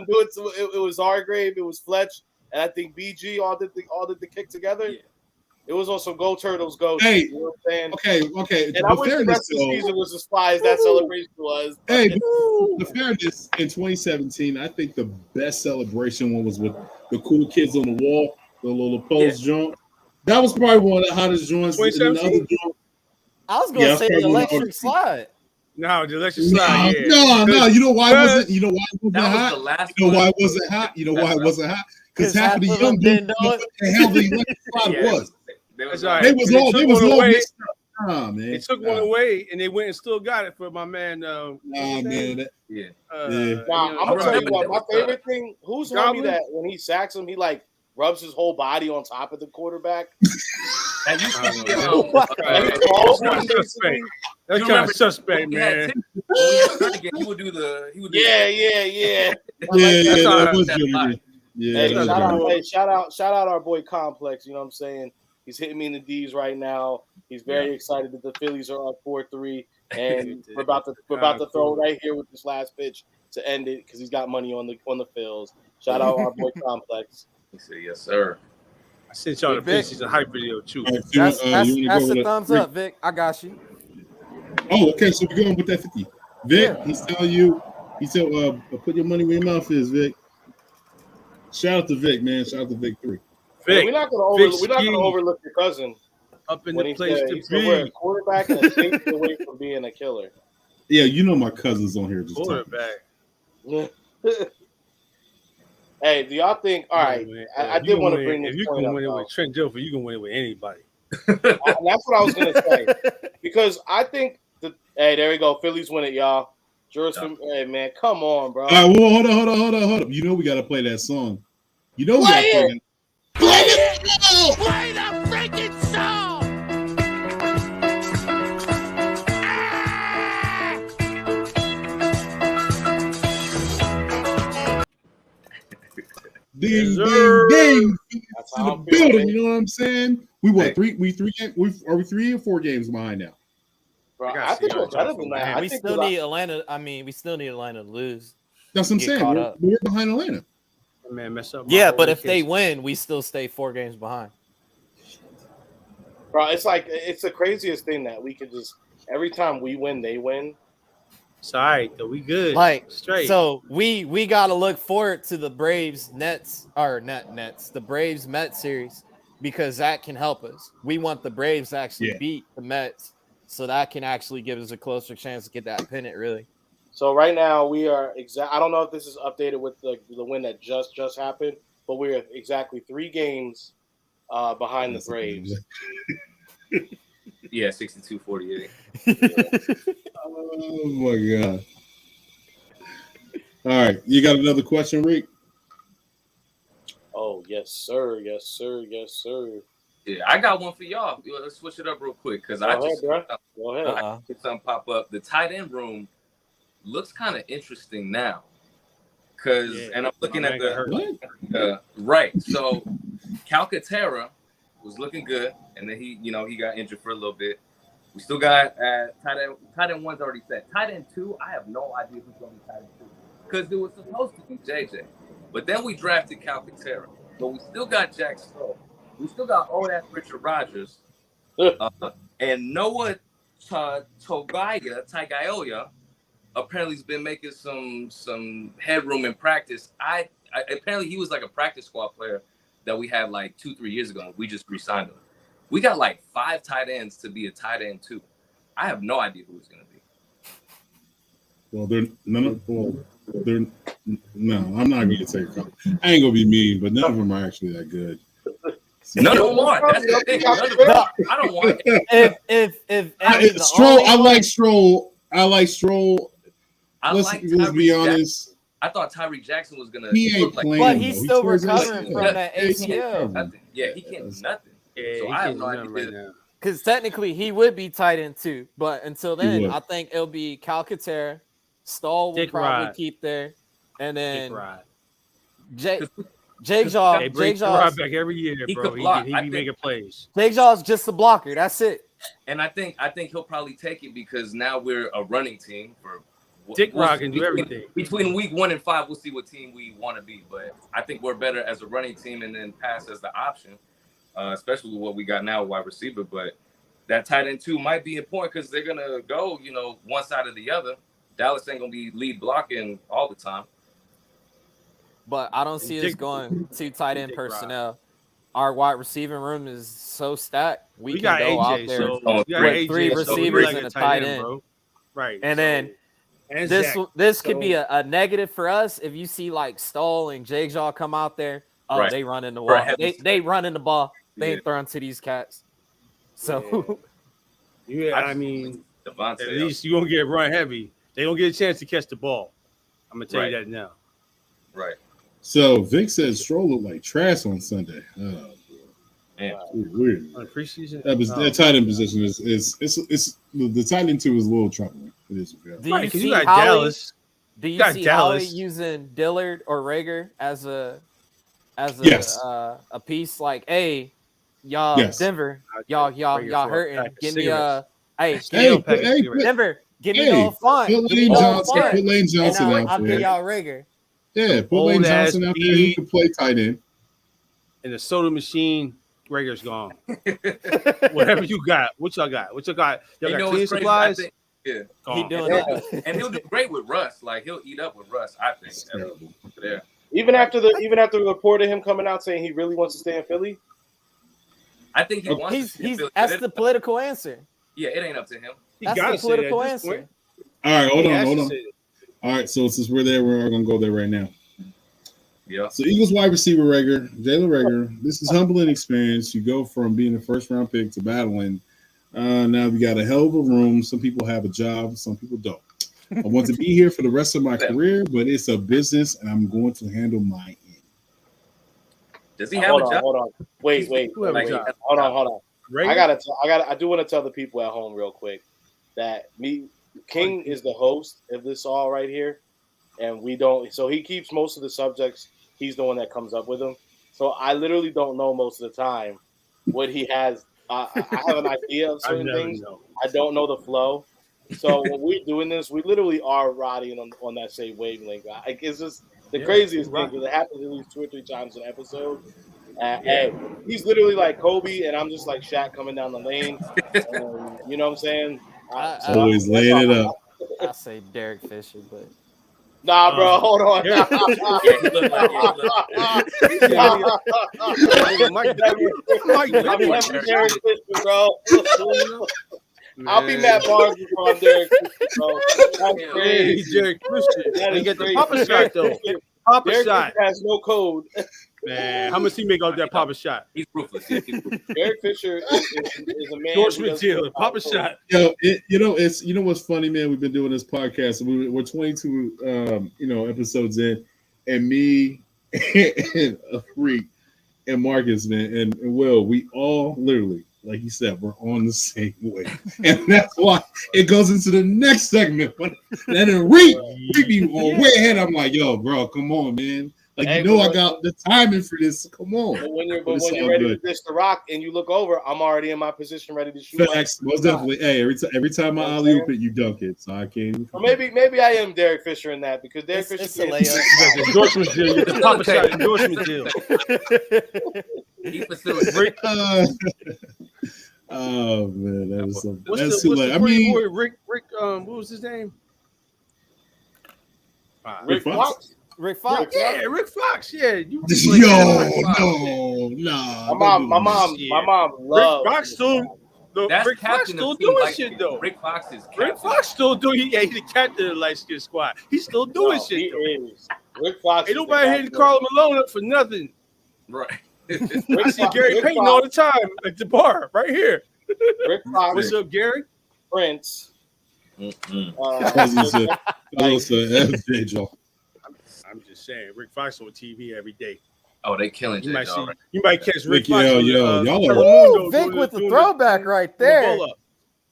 do it. So it was Hargrave, it was Fletch, and I think BG all did the kick together. Yeah. It was also Go Turtles Go. Hey, you know what I'm saying? Okay. And I wish the rest of the season was as fly as that celebration was. Hey, the fairness in 2017, I think the best celebration one was with the cool kids on the wall, the little post joint. That was probably one of the hottest joints. I was going to say the electric slide. No, the electric slide. No. You know why it wasn't hot? You know why it wasn't hot? Because half of the young dudes how the electric slide was. They was all mixed up. Nah, man. They took one away and they went and still got it for my man. I'm gonna tell you what. My favorite thing. Who's homie that when he sacks him, he like rubs his whole body on top of the quarterback. That used to That's kind of suspect, man. He would do the. Yeah. Yeah, that was good. Yeah, Hey, shout out our boy Complex. You know what I'm saying? He's hitting me in the D's right now. He's very excited that the Phillies are up 4-3, and we're about to throw right here with this last pitch to end it because he's got money on the Phils. Shout out our boy Complex. He said, "Yes, sir." I sent y'all the preseason hype video too. Right, That's a thumbs up, Vic. I got you. Oh, okay. So we're going with that 50. Vic, he's telling you. He said, "Put your money where your mouth is, Vic." Shout out to Vic, man. Shout out to Vic 3. Vic, we're not gonna overlook your cousin. Up in the place to be. We're a quarterback and a safety away from being a killer. Yeah, you know my cousin's on here. Just quarterback. Hey, do y'all think? All right, I did want to bring this point up. If you can win it with Trent Dilfer, you can win it with anybody. That's what I was gonna say, because I think hey, there we go. Phillies win it, y'all. Hey man, come on, bro. All right, well, hold on. You know we gotta play that song. You know we gotta play it. Play it! Play the freaking song! Ding, ding, ding! That's to the building. You know what I'm saying? We what? Are we 3 or 4 games behind now? Bro, I think we're better than that. We still need Atlanta. I mean, we still need Atlanta to lose. That's what I'm saying. We're behind Atlanta. Man, mess up. Yeah, but if they win, we still stay 4 games behind. Bro, it's the craziest thing that we could just every time we win, they win. It's all right, though. We good. Like straight. So we gotta look forward to the Braves the Braves Mets series because that can help us. We want the Braves to actually beat the Mets, so that can actually give us a closer chance to get that pennant, really. So right now we are I don't know if this is updated with the win that just happened, but we're exactly 3 games behind the Braves. Yeah, 62-48. Oh my god! All right, you got another question, Rick? Oh yes, sir. Yeah, I got one for y'all. Let's switch it up real quick because I just go ahead. I get something pop up. The tight end room looks kind of interesting now, and I'm looking at the right. So Calcaterra was looking good, and then he got injured for a little bit. We still got tight end 1's already set. Tight end 2, I have no idea who's going to be tight end 2 because it was supposed to be JJ, but then we drafted Calcaterra, but we still got Jack Stoll. We still got old ass Richard Rodgers, and Noah Tagayoya apparently has been making some headroom in practice. Apparently he was like a practice squad player that we had like 2-3 years ago. We just re-signed him. We got like 5 tight ends to be a tight end 2. I have no idea who it's going to be. Well, I'm not going to say. I ain't going to be mean, but none of them are actually that good. None of them are. That's the thing. I don't want it. If Stroll, I like Stroll. Let's be honest. I thought Tyreek Jackson was gonna. He ain't playing, but he's still recovering from that ACL. Yeah, he can't do nothing. Yeah, so I have no idea right now. Because technically he would be tight end 2, but until then, I think it'll be Calcaterra. Stoll will probably keep there, and then Jake Jaw. Jake Jaw back every year, bro. He be making plays. Jake Jaw's just a blocker. That's it. And I think he'll probably take it because now we're a running team for. Dick Rock can do everything. Between week 1 and 5, we'll see what team we want to be. But I think we're better as a running team and then pass as the option, especially with what we got now, wide receiver. But that tight end 2 might be important because they're going to go, one side or the other. Dallas ain't going to be lead blocking all the time. But I don't see us going 2 tight end personnel. Our wide receiving room is so stacked. We can go AJ, out there with AJ, 3 receivers and a tight end. Bro. Right. And then this could be a negative for us if you see like Stoll and Jake Jaw come out there. Oh, they run in the wall. They run in the ball. They ain't throwing to these cats. So I mean, at least you're gonna get run heavy. They don't get a chance to catch the ball. I'm gonna tell you that now. Right. So Vic says Stroll looked like trash on Sunday. Oh, Man. Weird. On preseason. That tight end position is the tight end two is a little troubling. It is. Yeah. Do you Right, 'cause see you got Howie? Dallas. Do you got see Dallas. Howie using Dillard or Rager as a Yes. a piece? Like, hey, y'all, Yes. Denver, Rager y'all for a hurting. pack of Give me cigarettes. hey, Hey, pack of hey, cigarettes. Denver, give me hey, no fun. put Give me Lane no Johnson, fun. put Lane And Johnson out I'll give there. y'all Rager. Yeah, put Lane Old-ass Johnson out there. He can play tight end. And the soda machine, Rager's gone. Whatever you got. What y'all got? Y'all got You know clean what's crazy? supplies? Yeah. He Gone. doing that. And he'll do great with Russ. Like he'll eat up with Russ, I think. It's terrible. There. Even after the report of him coming out saying he really wants to stay in Philly. I think he wants to He's Philly, that's but the political answer. yeah, it ain't up to him. He That's gotta the say that political at this answer. point. All right, hold He on, has hold to on. say that. All right, so since we're there, we're gonna go there right now. Yeah. So Eagles wide receiver Rager, Jalen Rager. This is humbling experience. You go from being a first round pick to battling. Now we got a hell of a room. Some people have a job, some people don't. I want to be here for the rest of my career, but it's a business, and I'm going to handle my end. Does he have a job? Hold on. Wait. Who have a Wait. job? Hold on. Rager? I do want to tell the people at home real quick that King is the host of this all right here, and we don't. So he keeps most of the subjects. He's the one that comes up with them. So I literally don't know most of the time what he has. I have an idea of certain things. Know. I don't know the flow. So when we're doing this, we literally are riding on that same wavelength. Like, it's just the craziest thing because it happens at least 2 or 3 times an episode. Hey, he's literally like Kobe, and I'm just like Shaq coming down the lane. And, you know what I'm saying? Always laying it up. I say Derek Fisher, but Nah, bro, hold on. Yeah. He look like I'm Derek Fisher, bro. I'll be Matt Barnes before I'm Derek Fisher, bro. That's Hey, crazy. Derek Fisher. That He is get the crazy. Papa shot though. Papa Derek shot. Fisher has no code. Man, how much he make off that Papa shot? He's ruthless. He's ruthless. Derek Fisher is a man. Endorsement deal. Papa shot. Yo, you know what's funny, man? We've been doing this podcast. We're 22, episodes in, and me and a freak and Marcus, man, and Will, we all literally, like you said, we're on the same way, and that's why it goes into the next segment. But then we be way ahead. I'm like, yo, bro, come on, man. Like, Hey, you know, I got the timing for this. Come on. But when you're It's all ready good. to dish the rock and you look over, I'm already in my position ready to shoot. Facts, most definitely. Hey, every time I alley oop it, you dunk it. So I can't. Or maybe I am Derek Fisher in that because Derek Fisher it's a can't- layup. Endorsement deal. The Papa shot endorsement deal. He facilitates. Oh man, that was something. What's That's the too late. I pretty mean, boy, Rick, what was his name? Rick Fox. Rick Fox. Yeah, Rick Fox. Yeah, you. no, nah. My mom loves Rick Fox still. That's Rick Fox captain still of Team doing Light shit Skin. though. Rick Fox is captain. Rick Fox still doing. Yeah, he's the captain of the light skin squad. He's still doing shit He though. is. Rick Fox. Ain't nobody here to call him Malone up for nothing. Right. I see Gary Payton all the time at the bar right here. Rick Fox. What's up, Gary? Prince. FJ Joe. I'm just saying, Rick Fox on TV every day. Oh, they killing You J. might Joe, see. right? You might catch Rick Rick, Fox. yo, on yo, the, y'all are- Ooh, Vic with the throwback right there.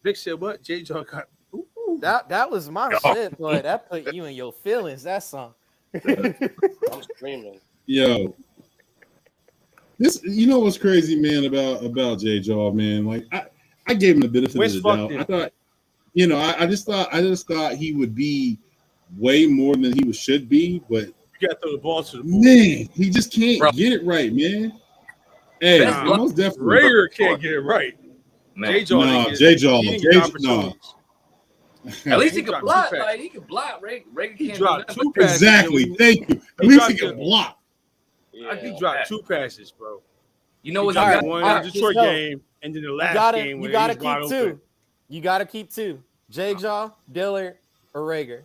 Vic said, "What? J. Joe got." Ooh. That was my shit, boy. That put you in your feelings. That song. I'm screaming. Yo, this, you know what's crazy, man, about J. Jaw, man. Like I gave him the benefit West of the doubt. fucked him. I thought, you know, I just thought he would be way more than he should be, but You got to throw the ball to the ball. man, he just can't Bro. get it right, man. Hey, Best luck. most definitely. Rager can't get it right. Man. J. Jaw, Nah, didn't J. get- Jaw, he didn't J. get Jaw, opportunities. At least he He can dropped block. two Like he can block. Reagan He can't dropped do two that. passes. Exactly. Thank you. At He least he dropped can block. I think he dropped 2 passes, bro. You know He what? dropped Alright, one alright, in the Detroit just know. game, and then the You last gotta, game you when gotta he was wide keep open. 2. You gotta keep 2. J. Jaw, Dillard, or Rager.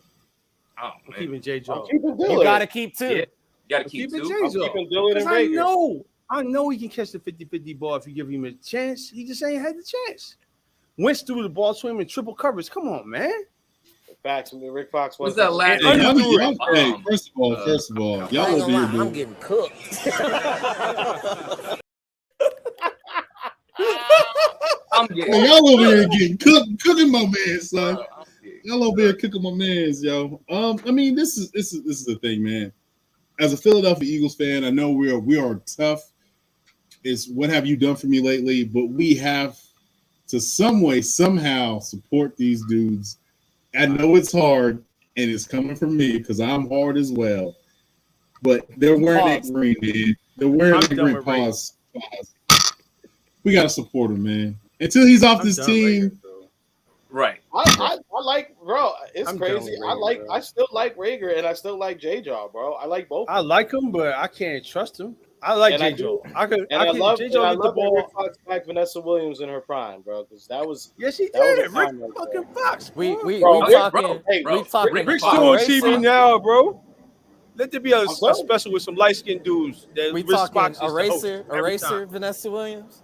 Oh, I'm man. keeping J. I'm Jaw. keeping Dillard. You gotta keep 2. Yeah. You gotta I'm keep keeping two. J. I'm Jaw. keeping Dillard and Because Rager. I know he can catch the 50-50 ball if you give him a chance. He just ain't had the chance. Wentz threw the ball to him in triple coverage. Come on, man. Facts. Rick Fox. What's that last? Hey, Underthrew y'all, hey, first of all, y'all over here doing. getting cooked. I'm getting. Hey, y'all over here getting cooking my man, son. Y'all over here cooking my man's, yo. I mean, this is the thing, man. As a Philadelphia Eagles fan, I know we are tough. It's what have you done for me lately? But we have to some way, somehow support these dudes. I know it's hard, and it's coming from me because I'm hard as well. But they're wearing that green, man. They're wearing that green. Pause. We gotta support him, man. Until he's off this team. Right. I like, bro. It's crazy. I still like Rager and I still like J-Jaw, bro. I like both. I like him, but I can't trust him. I like J-Jaw. I love J-Jaw the ball. Fox back Vanessa Williams in her prime, bro. Because that was she did. Rick fucking Fox. We talking. Rick's still on TV now, bro. Let there be a special with some light skinned dudes. We talking eraser Vanessa Williams.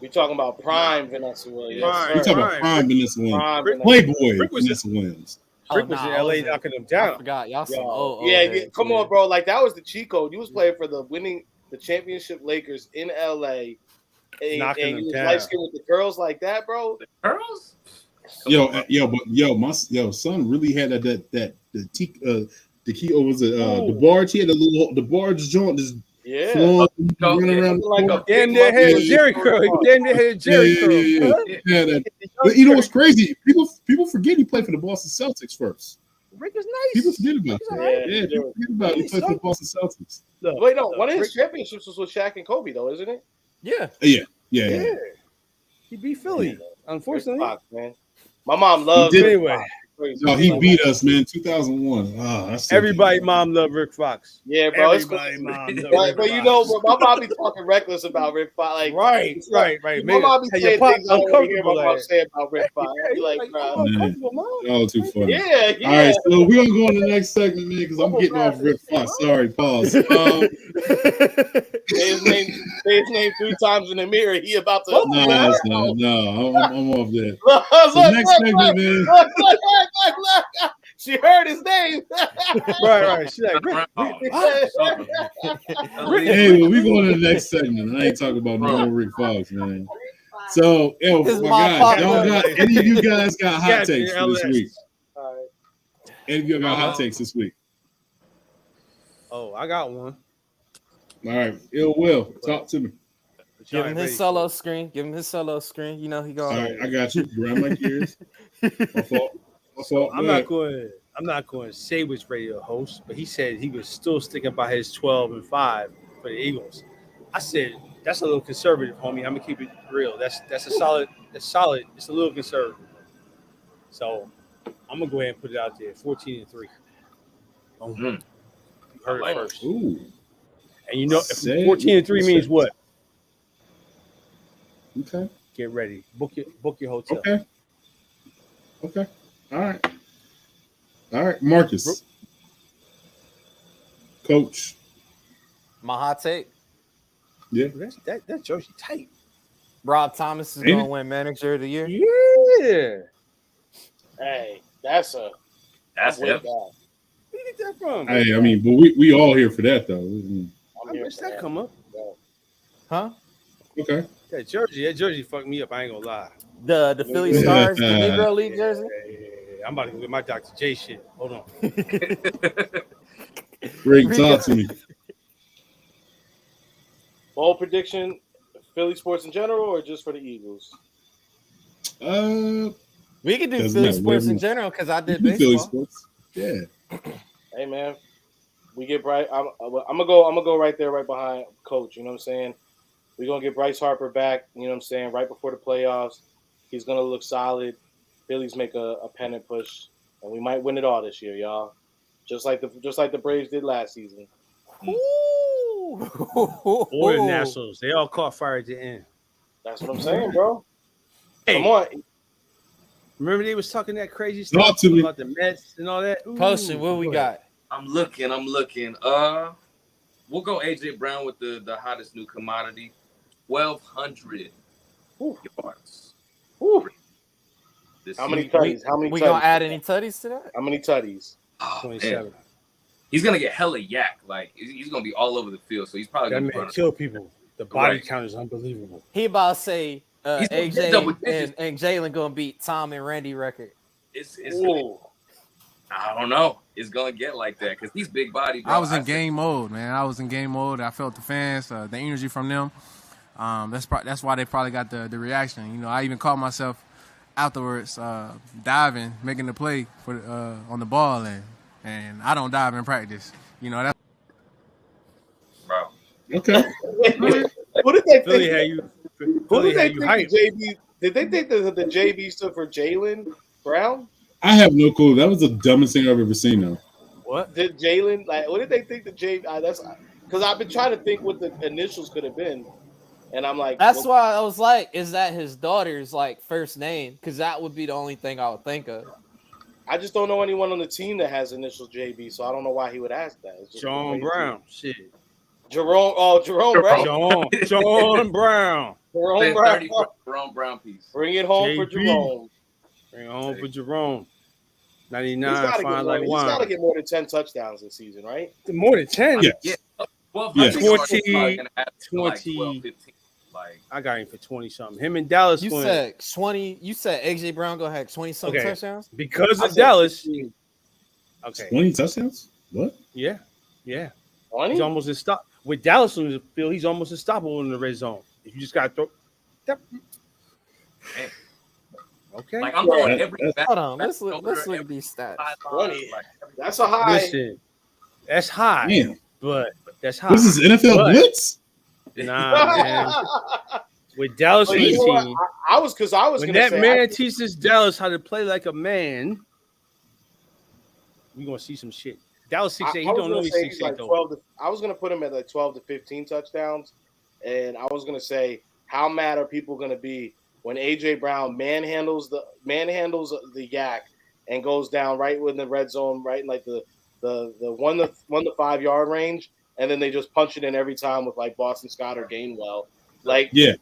We talking about prime Vanessa Williams. We talking about prime Vanessa Williams. Playboy Vanessa Williams. Rick was in LA knocking them down. I forgot. Y'all come on, bro. Like that was the cheat code. You was playing for the championship Lakers in LA. Knocking them down. Light skin with the girls like that, bro. The girls? My son really had the key over the barge. He had the barge joint just running around like a damn near head Jerry curl. Damn near head Jerry curl. But you know what's crazy? People forget he played for the Boston Celtics first. Rick is nice. People forget about that. People forget about he played for the Boston Celtics. Wait, no, one of his championships was with Shaq and Kobe, though, isn't it? Yeah. He beat Philly, unfortunately. Fox, man. My mom loved it anyway. No, he beat us, man. 2001. Everybody, mom loved Rick Fox. Yeah, bro. Everybody, mom loved but you know, bro, my mom be talking reckless about Rick Fox. Like, right. My mom be saying things I don't want to hear my mom say about Rick Fox. I be like, bro. Oh, too funny. Yeah. All right, so we're gonna go on to the next segment, man, because I'm getting off Rick Fox. Sorry, pause. Say his name 3 times in the mirror. He about to. No, I'm off that. So next segment, man. She heard his name. right. She like, Rick. Hey, we going to the next segment. I ain't talking about no Rick Fox, man. So, my God, y'all got any of you guys got hot takes for this week? Any of you got hot takes this week? Oh, I got one. All right, Will, talk to me. Give him his solo screen. You know he going. All right, I got you. Grab my gears. My fault. I'm not going to say which radio host, but he said he was still sticking by his 12-5 for the Eagles. I said that's a little conservative, homie. I'm gonna keep it real. That's a solid. That's solid. It's a little conservative. So I'm gonna go ahead and put it out there. 14-3. You heard it first. Ooh. And you know, 14-3 means what? Okay. Get ready. Book your hotel. Okay. All right, Marcus. Coach. My hot take. Yeah. That jersey tight. Rob Thomas is going to win Manager of the Year. Yeah. Hey, that's it. Where you get that from? Hey, I mean, but we all here for that though. I wish that come up. Huh? Okay. That jersey fucked me up. I ain't gonna lie. The Philly Stars, the Negro League jersey. I'm about to go get my Dr. J shit. Hold on. Rick, talk to me. Bold prediction: Philly sports in general, or just for the Eagles? We can do Philly sports in general because I did baseball. Philly sports. Yeah. Hey man, we get Bryce. I'm gonna go right there, right behind Coach. You know what I'm saying? We're gonna get Bryce Harper back. You know what I'm saying? Right before the playoffs, he's gonna look solid. Phillies make a pennant push, and we might win it all this year, y'all. Just like the Braves did last season. Or the Nationals, they all caught fire at the end. That's what I'm saying, bro. Hey, come on. Remember they was talking that crazy stuff about the Mets and all that. Pocean, what we got? I'm looking. We'll go AJ Brown with the hottest new commodity. 1,200 yards. How many tutties? We gonna add any tutties to that? How many tutties? 27. He's gonna get hella yak. Like he's gonna be all over the field. So he's probably gonna kill people. The body Correct. count is unbelievable. He about to say He's double AJ digits. and Jalen gonna beat Tom and Randy record. It's I don't know. It's gonna get like that because he's big body. Bro. I was in game mode, man. I was in game mode. I felt the fans, the energy from them. That's why they probably got the reaction. You know, I even caught myself afterwards diving, making the play for on the ball, and I don't dive in practice. You know, that's bro. Okay. What did they Philly think? had you. Who Philly did they had you think hyped. the JB? Did they think that the JB stood for Jalen Brown? I have no clue. That was the dumbest thing I've ever seen, though. What? Did Jalen what did they think the JB? That's because I've been trying to think what the initials could have been, and I'm like, That's why I was like, is that his daughter's like first name? Because that would be the only thing I would think of. I just don't know anyone on the team that has initials JB, so I don't know why he would ask that. It's just John crazy. Brown. Shit. Jerome Brown. John Brown. Jerome Brown. Jerome Brown piece. Bring it home for JB. Jerome. Bring it home for Jerome. He's 99, got fine like He's got to wine. get more than 10 touchdowns this season, right? More than 10. Yeah. Yeah. 12, Yeah. I think Arnold's probably gonna have 20. 12, 15. Like I got him for 20 something. Him and Dallas You went said 20. You said AJ Brown gonna have 20 something Okay. touchdowns. because I of said Dallas. 15. Okay. 20 touchdowns? What? Yeah. Yeah. 20? He's almost unstoppable. With Dallas on the field, he's almost unstoppable in the red zone. If you just got to throw that. Okay. I'm throwing Yeah, every back. Hold on, let's look every at these stats. sideline, 20. like, That's a high. Listen, that's high, Damn. but that's high. This is NFL But- Blitz? Nah, man. With Dallas on But the you know what? team, I was when gonna that say man teaches Dallas how to play like a man, we're gonna see some shit. Dallas 6'8". He I was don't know gonna he's say 6'8", like though. 12 to, I was gonna put him at like 12 to 15 touchdowns, and I was gonna say how mad are people gonna be when AJ Brown manhandles the yak and goes down right within the red zone, right in like the 1 to 5 yard range, and then they just punch it in every time with like Boston Scott or Gainwell. Like Yeah.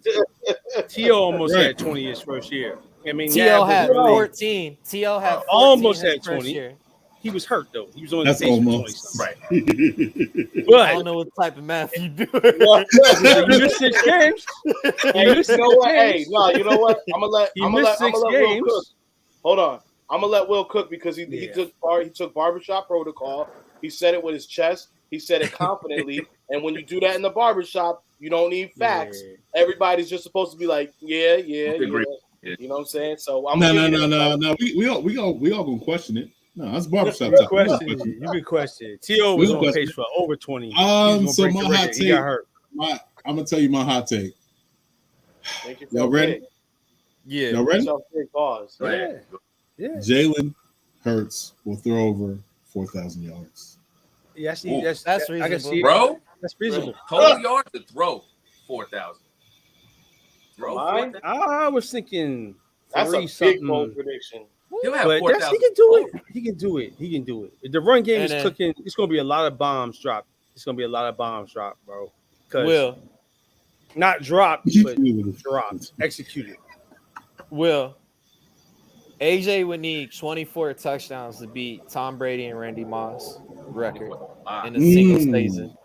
T.O. almost Right. had 20 his first year. I mean, T.O. had really, 14. T.O. had 14 Almost his had first 20. year. he was hurt though. He was on That's the pace for 20 almost. something. right. I But don't know what type of math you do. you missed 6 games. Hey, you know what? Hey, no, you know what? I'm gonna He missed 6 Will games. cook. Hold on. I'm gonna let Will cook because he Yeah. took barbershop protocol. He said it with his chest. He said it confidently. And when you do that in the barbershop, you don't need facts. Yeah. Everybody's just supposed to be like, yeah. Agree. You know what I'm saying? So I'm No. We all gonna question it. No, that's barbershop You talk. question it. You can question it. T.O. was We'll on question pace for over 20. He was gonna So break my the hot record. He take. got hurt. I'm gonna tell you my hot take. make it Y'all feel ready? big. Yeah. Y'all ready? Yourself big pause. Yeah. Yeah. Jalen Hurts will throw over 4,000 yards. Yeah, that's That's I can see reasonable. it. Bro, That's reasonable. total yards to throw 4,000. Throw Mine? 4,000. I was thinking That's a 3 big something. bold prediction. He'll have But 4,000. he can do it. He can do it. He can do it. If the run game And is then- cooking, it's gonna be a lot of bombs dropped. It's gonna be a lot of bombs dropped, bro. Will. Not dropped, but dropped. Executed. Will. AJ would need 24 touchdowns to beat Tom Brady and Randy Moss record in a single season.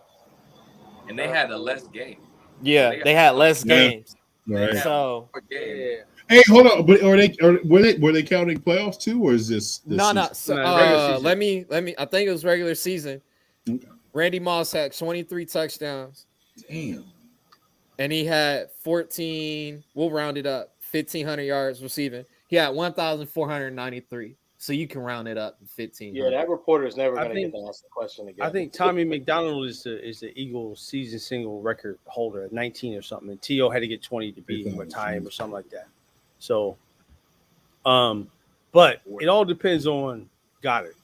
And they had a less game. Yeah, they had less Yeah. games. Right. So Yeah. Hey, hold on. But were they counting playoffs too, or is this no. season? So, No, regular season. let me. I think it was regular season. Okay. Randy Moss had 23 touchdowns, Damn. and he had 14. We'll round it up. 1,500 yards receiving. He had 1,493. So you can round it up to 15. Yeah, that reporter is never I going to think- get to ask the question again. I think Tommy McDonald is the Eagles season single record holder at 19 or something. And T.O. had to get 20 to beat him or tie him or something like that. So, but it all depends on Goddard.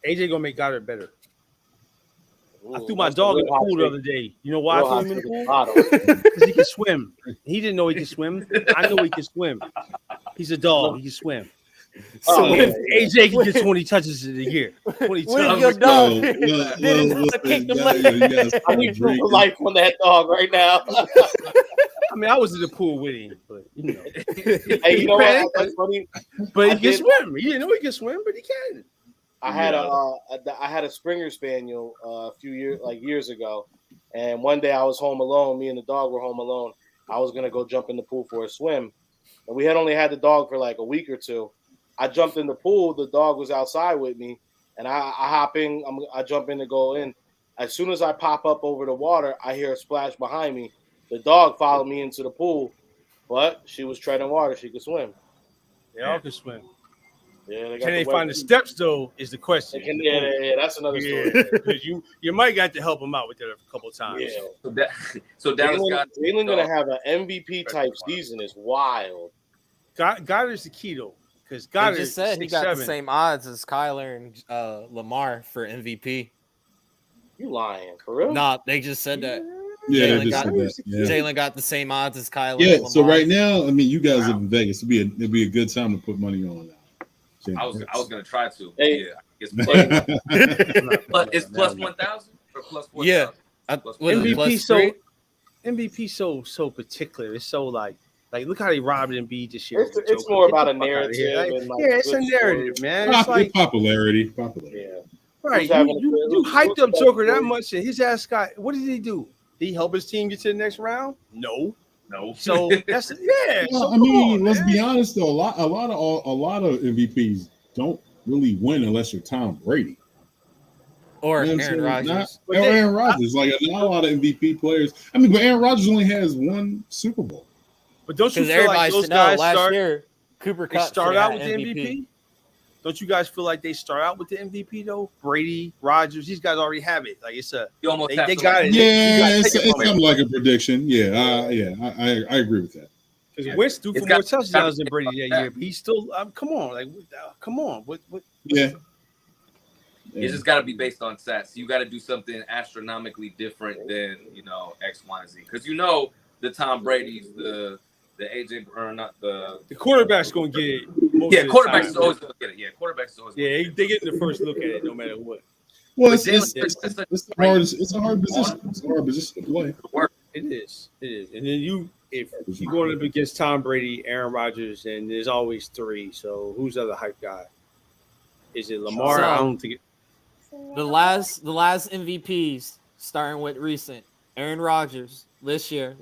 AJ gonna make Goddard better. I threw my dog in the pool the other day. You know why I threw him in the pool? Because he can swim. He didn't know he could swim. I know he can swim. He's a dog. He can swim. So if AJ can get 20 touches in a year, 20 What if touches. your dog Well, didn't listen, kick the you leg? guys I need proof of life on that dog right now. I mean, I was in the pool with him, but you know. Hey, you know what? That's funny. But I he can did- swim. He didn't know he can swim, but he can. I had a Springer Spaniel a few years ago, And one day I was home alone. Me and the dog were home alone. I was gonna go jump in the pool for a swim, and we had only had the dog for like a week or two. I jumped in the pool. The dog was outside with me, and I hop in. I jump in to go in. As soon as I pop up over the water, I hear a splash behind me. The dog followed me into the pool, but she was treading water. She could swim. They all can swim. Yeah, Can they find the steps though? Is the question. Yeah, that's another story. Because you might got to help them out with that a couple of times. Yeah. So Jalen gonna have an MVP type season is wild. God is the key though, because They God just said he got the same odds as Kyler and Lamar for MVP. You lying for real? Nah, they just said that. Yeah, Jalen got the same odds as Kyler. Yeah. And Lamar. So right now, I mean, you guys live in Vegas. It'd be a good time to put money on that. I was gonna try to. Hey. Yeah. But it's plus 1,000 or plus 4,000? Yeah. MVP so particular. It's so like look how they robbed Embiid this year. It's more about a narrative. It's a narrative, man. It's like popularity. Yeah. Right. You hyped up Joker that much, and his ass got. What did he do? Did he help his team get to the next round? No. So that's Well, I mean, let's be honest though. A lot of MVPs don't really win unless you're Tom Brady or you know Aaron Rodgers. Aaron Rodgers. Like not a lot of MVP players. I mean, but Aaron Rodgers only has one Super Bowl. But don't you feel like those guys last year Cooper Kupp start out with the MVP? Don't you guys feel like they start out with the MVP though? Brady, Rodgers, these guys already have it. Like it's a they got it. Yeah, it's something like a prediction. Yeah, I agree with that. Because Wentz threw for more touchdowns than Brady that year, but he's still come on, like come on, what? Yeah. It's just got to be based on stats. You got to do something astronomically different than X, Y, and Z. Because the Tom Brady's, the AJ or not the quarterback's gonna get it. Quarterbacks is always gonna get it. Yeah, quarterbacks is always. Yeah, they get the first look at it no matter what. Well, it's a hard position. It's a hard position to play. It is. And then if you're going up against Tom Brady, Aaron Rodgers, and there's always three. So who's the other hype guy? Is it Lamar? I don't think it. The last MVPs, starting with recent, Aaron Rodgers last year,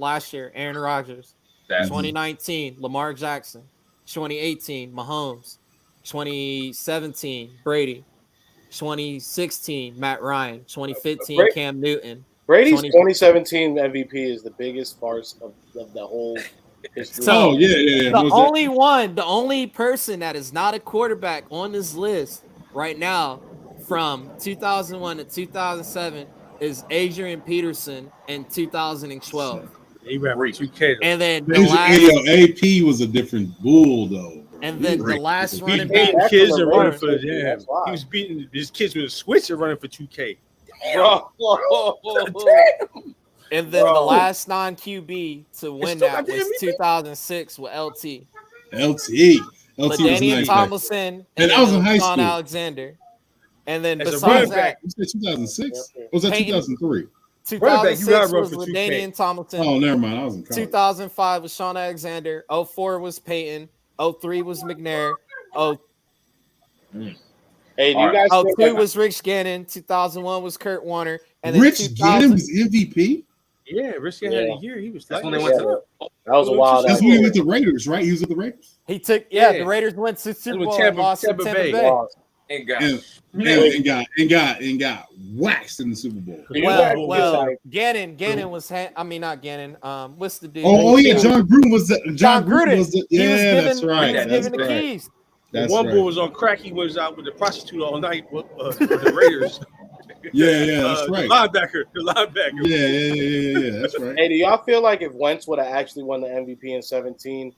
Aaron Rodgers. 2019, Lamar Jackson. 2018, Mahomes. 2017, Brady. 2016, Matt Ryan. 2015, Cam Newton. Brady's 2017 MVP is the biggest farce of the whole history. So, the only person that is not a quarterback on this list right now from 2001 to 2007 is Adrian Peterson in 2012. He ran for 2K. And then AP was a different bull though. And then the last running back, kids are running for He was beating his kids with a switch and running for 2K. And then the last non-QB to win that was 2006 with LT. LT LaDainian Tomlinson and I was in high school. Alexander. And then besides that, you said 2006? Or was that 2003? 2006 was LaDainian Tomlinson. Oh, never mind. I was in college. 2005 was Sean Alexander. 04 was Peyton. 03 was McNair. Hey, do you guys 02 was Rich Gannon. 2001 was Kurt Warner. And then Rich Gannon was MVP? Yeah, Rich Gannon had a year. He was that's when they went to that was a wild. That's when he went to Raiders, right? He was with the Raiders. He took the Raiders went to Super Bowl and lost to Tampa Bay. And got waxed in the Super Bowl. Well, Gannon was. Not Gannon. What's the dude? Oh yeah, John Gruden was. John Gruden was. That's right. He was giving the keys. One boy was on crack. He was out with the prostitute all night with the Raiders. Yeah, that's right. The linebacker. Yeah, that's right. Hey, do y'all feel like if Wentz would have actually won the MVP in 2017,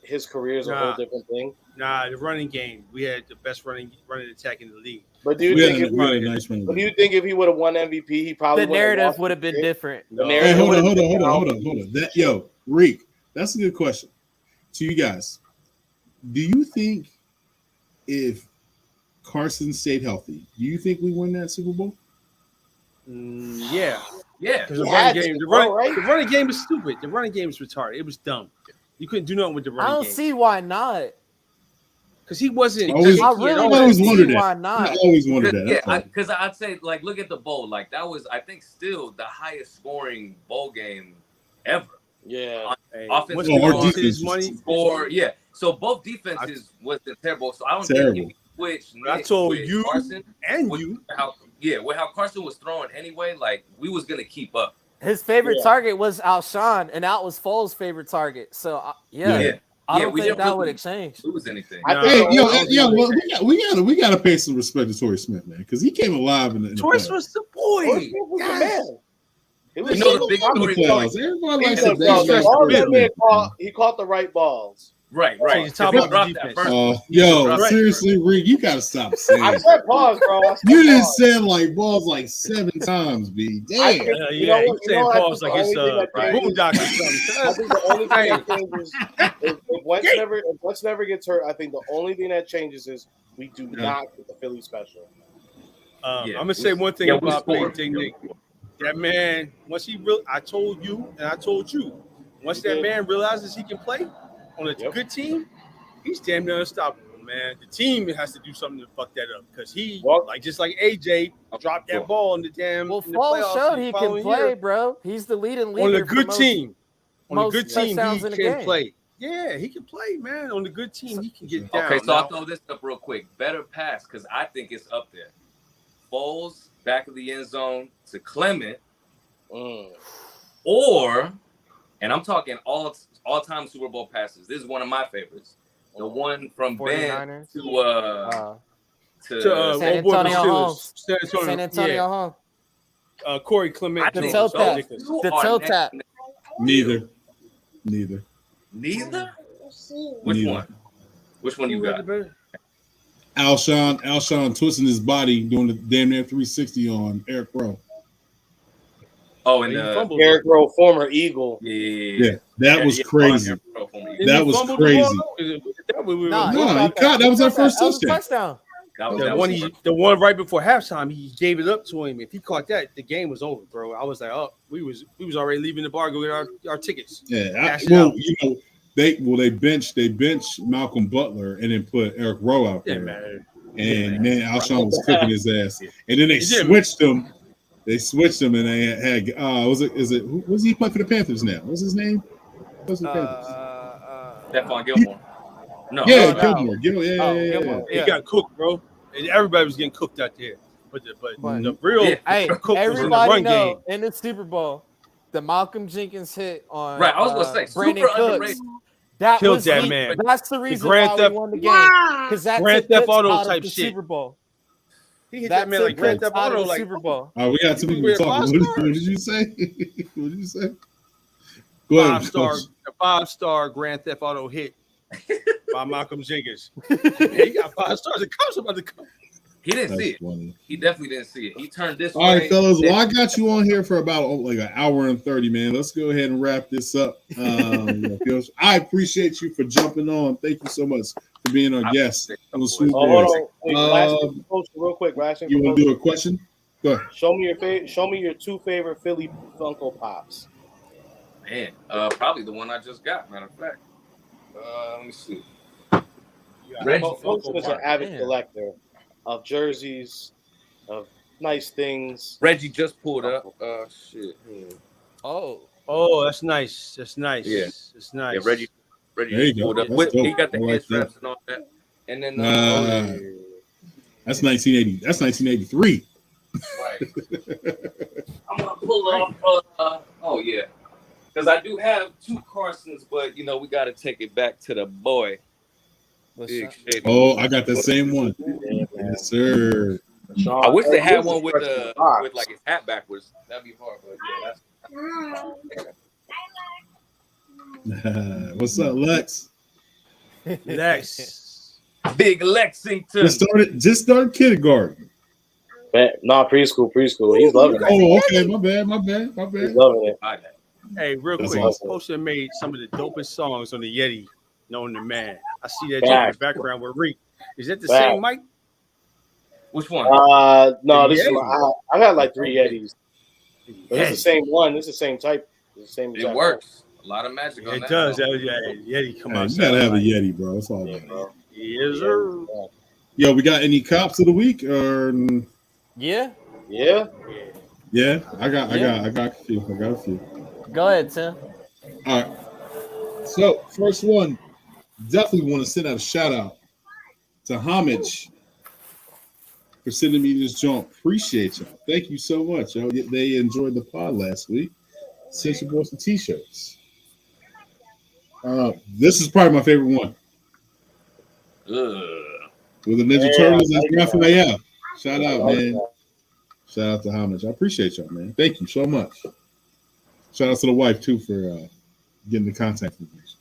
his career is a whole different thing? Nah, the running game. We had the best running attack in the league. But do you think if he would have won MVP, he probably the narrative would have been different? Hey, hold on. Reek, that's a good question to you guys. Do you think if Carson stayed healthy, do you think we win that Super Bowl? Yeah. Because the running game is stupid. The running game is retarded. It was dumb. You couldn't do nothing with the running game. I don't see why not. because he wasn't. I always wondered that. Why not? I always wondered that. Yeah, because I'd say like look at the bowl. Like that was I think still the highest scoring bowl game ever. Yeah. Offensive money. Or yeah. So both defenses wasn't terrible. So I don't Terrible. think if you switch Nick I told with you Carson and with you. with how Carson was throwing anyway, like we was gonna keep up. His favorite target was Alshon, and that was Foles' favorite target. So I don't think that would exchange. Lose anything? We gotta pay some respect to Torrey Smith, man, because he came alive in the Torrey was the boy. Torrey was the man. It was the big story. Everybody likes the he caught the right balls. Right. Seriously, Reed, you gotta stop saying. I said pause, bro. You just said like balls like 7 times, B. Damn. You saying pause like it's boondock or something. I think the only thing that changes if Wentz never gets hurt. I think the only thing that changes is we do not get the Philly special. I'm gonna say one thing about Big Nick. That man, once I told you and I told you, once that man realizes he can play on a good team, he's damn near unstoppable, man. The team has to do something to fuck that up because just like AJ dropped that ball in the damn. Well, Foles showed he can play, bro. He's the leading leader on a good team. On a good team, he can play. Yeah, he can play, man. On a good team, he can get down. Okay, so I'll throw this up real quick. Better pass because I think it's up there. Foles back of the end zone to Clement, or, and I'm talking all-time Super Bowl passes. This is one of my favorites. The one from Ben to San Antonio Holmes. San Antonio Holmes. Corey Clement. The toe tap. Neither. Which one? Which one you got? Alshon twisting his body, doing the damn near 360 on Eric Rowe. Oh, and Eric Rowe, former Eagle. Yeah, that was crazy. That was crazy. That was our first touchdown. The one right before halftime, he gave it up to him. If he caught that, the game was over, bro. I was like, oh, we was already leaving the bar, go get our tickets. Yeah, they benched Malcolm Butler and then put Eric Rowe out there. And man, Alshon was cooking his ass. And then they switched him. They switched him, and they had who was he playing for the Panthers now? What's his name? What's the Panthers? Stephon Gilmore. No. Yeah, Gilmore. He got cooked, bro. And everybody was getting cooked out there. But the real cook was in the run game. In the Super Bowl, the Malcolm Jenkins hit on I was gonna say Brandon Cooks. That killed was that man. That's the reason why we won the game. Because that's Grand Theft Auto type shit. Super Bowl. He hit that man like Grand Theft Auto, like Super Bowl. We got two people talking. What did you say? What did you say? Go ahead. The 5-star Grand Theft Auto hit by Malcolm Jenkins. He got 5 stars. The cops about to come. He didn't see it. Funny. He definitely didn't see it. He turned this way. All right, fellas. Well, I got you on here for about like an hour and 30, man. Let's go ahead and wrap this up. I appreciate you for jumping on. Thank you so much for being our guest on the Swoop Boys. Real quick, you want to do a question? Go ahead. Show me your 2 favorite Philly Funko Pops. Man, probably the one I just got. Matter of fact, let me see. Reggie is an avid collector of jerseys, of nice things. Reggie just pulled up. Shit. Oh, that's nice. That's nice. Yeah, it's nice. Yeah, Reggie pulled up. He got the head straps and all that. And then that's 1980. That's 1983. Right. I'm gonna pull off. Oh yeah, because I do have 2 Carsons, but we got to take it back to the boy. I got the same one. Yes, sir. I wish they had one with like his hat backwards. That'd be hard, but yeah. What's up, Lex? Big Lexington. Just started kindergarten. No, preschool. He's loving it. Oh, okay. My bad. He's loving it. Hey, real quick, Pocean made some of the dopest songs on the Yeti. Knowing the man, I see that in the background with Reek. Is that the same mic? Which one? No, this is I got like 3 Yetis. But it's the same one. It's the same type. It's the same. It works. A lot of magic on that. It does. Yeti, come on. You gotta have a Yeti, bro. It's all bro. Yes, sir. Yo, we got any cops of the week or? Yeah. Yeah. Yeah, I got a few. Go ahead, Tim. All right. So first one, definitely want to send out a shout out to Homage for sending me this joint. Appreciate y'all. Thank you so much. Yo, they enjoyed the pod last week. Sent your boys some t-shirts. This is probably my favorite one. With the Ninja Turtles and Raphael. Shout out, man. Shout out to Homage. I appreciate y'all, man. Thank you so much. Shout out to the wife too for getting the contact information.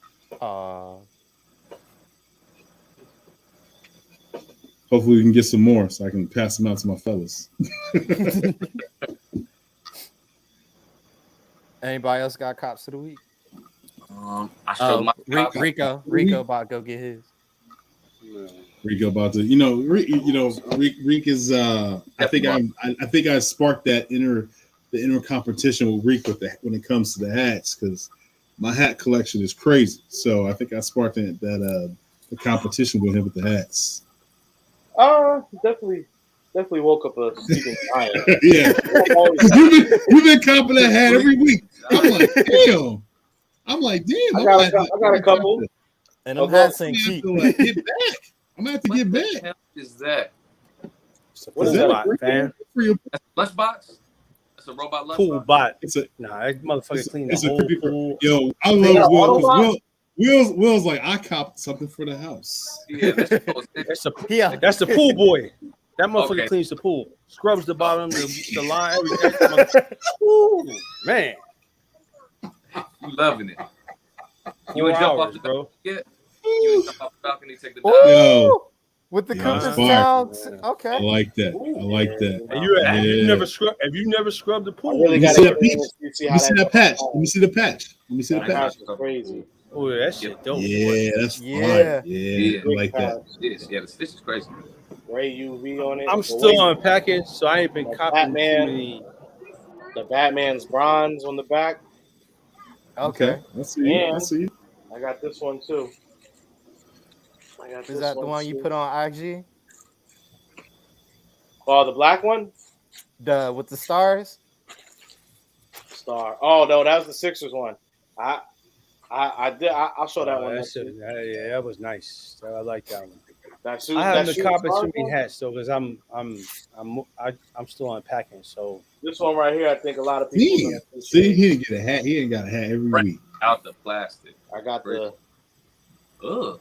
Hopefully we can get some more so I can pass them out to my fellas. Anybody else got cops of the week? I showed my Rico about to go get his. Rico about to, Rick is. I think I sparked the inner competition with Rick when it comes to the hats because my hat collection is crazy. So I think I sparked the competition with him with the hats. Definitely woke up a sleeping giant. Yeah, you've been copping that hat every week. I'm like, damn. I got a couple. And them hats ain't cheap. Get back. I'm gonna have to get back. What the hell is that? What is that, man? That's a lunchbox? That's a robot lunchbox? Pool bot. That motherfucker clean the whole pool. Yo, I love Will. Will's like, I copped something for the house. Yeah, that's the pool boy. That motherfucker cleans the pool, scrubs the bottom, the line, everything. Ooh, man, you loving it. You would jump off the balcony, You would jump off the balcony, take the Yo, with the Cooper's towel. Okay, I like that. Have you never scrubbed the pool? Let me see that patch. Let me see the patch. Crazy. Oh, that shit dope. Yeah, that's fire. Yeah, I like that. This is crazy. Gray UV on it. I'm still unpacking, so I ain't been copying the Batman's bronze on the back. Okay. I see. I got this one too. Is that the one you put on IG? Oh, the black one? With the stars? Star. Oh no, that was the Sixers one. I'll show that one. That was nice. I like that one. I have the competition hats though, because I'm still unpacking. So this one right here, I think a lot of people see he didn't get a hat. He ain't got a hat every week. Out the plastic. I got the.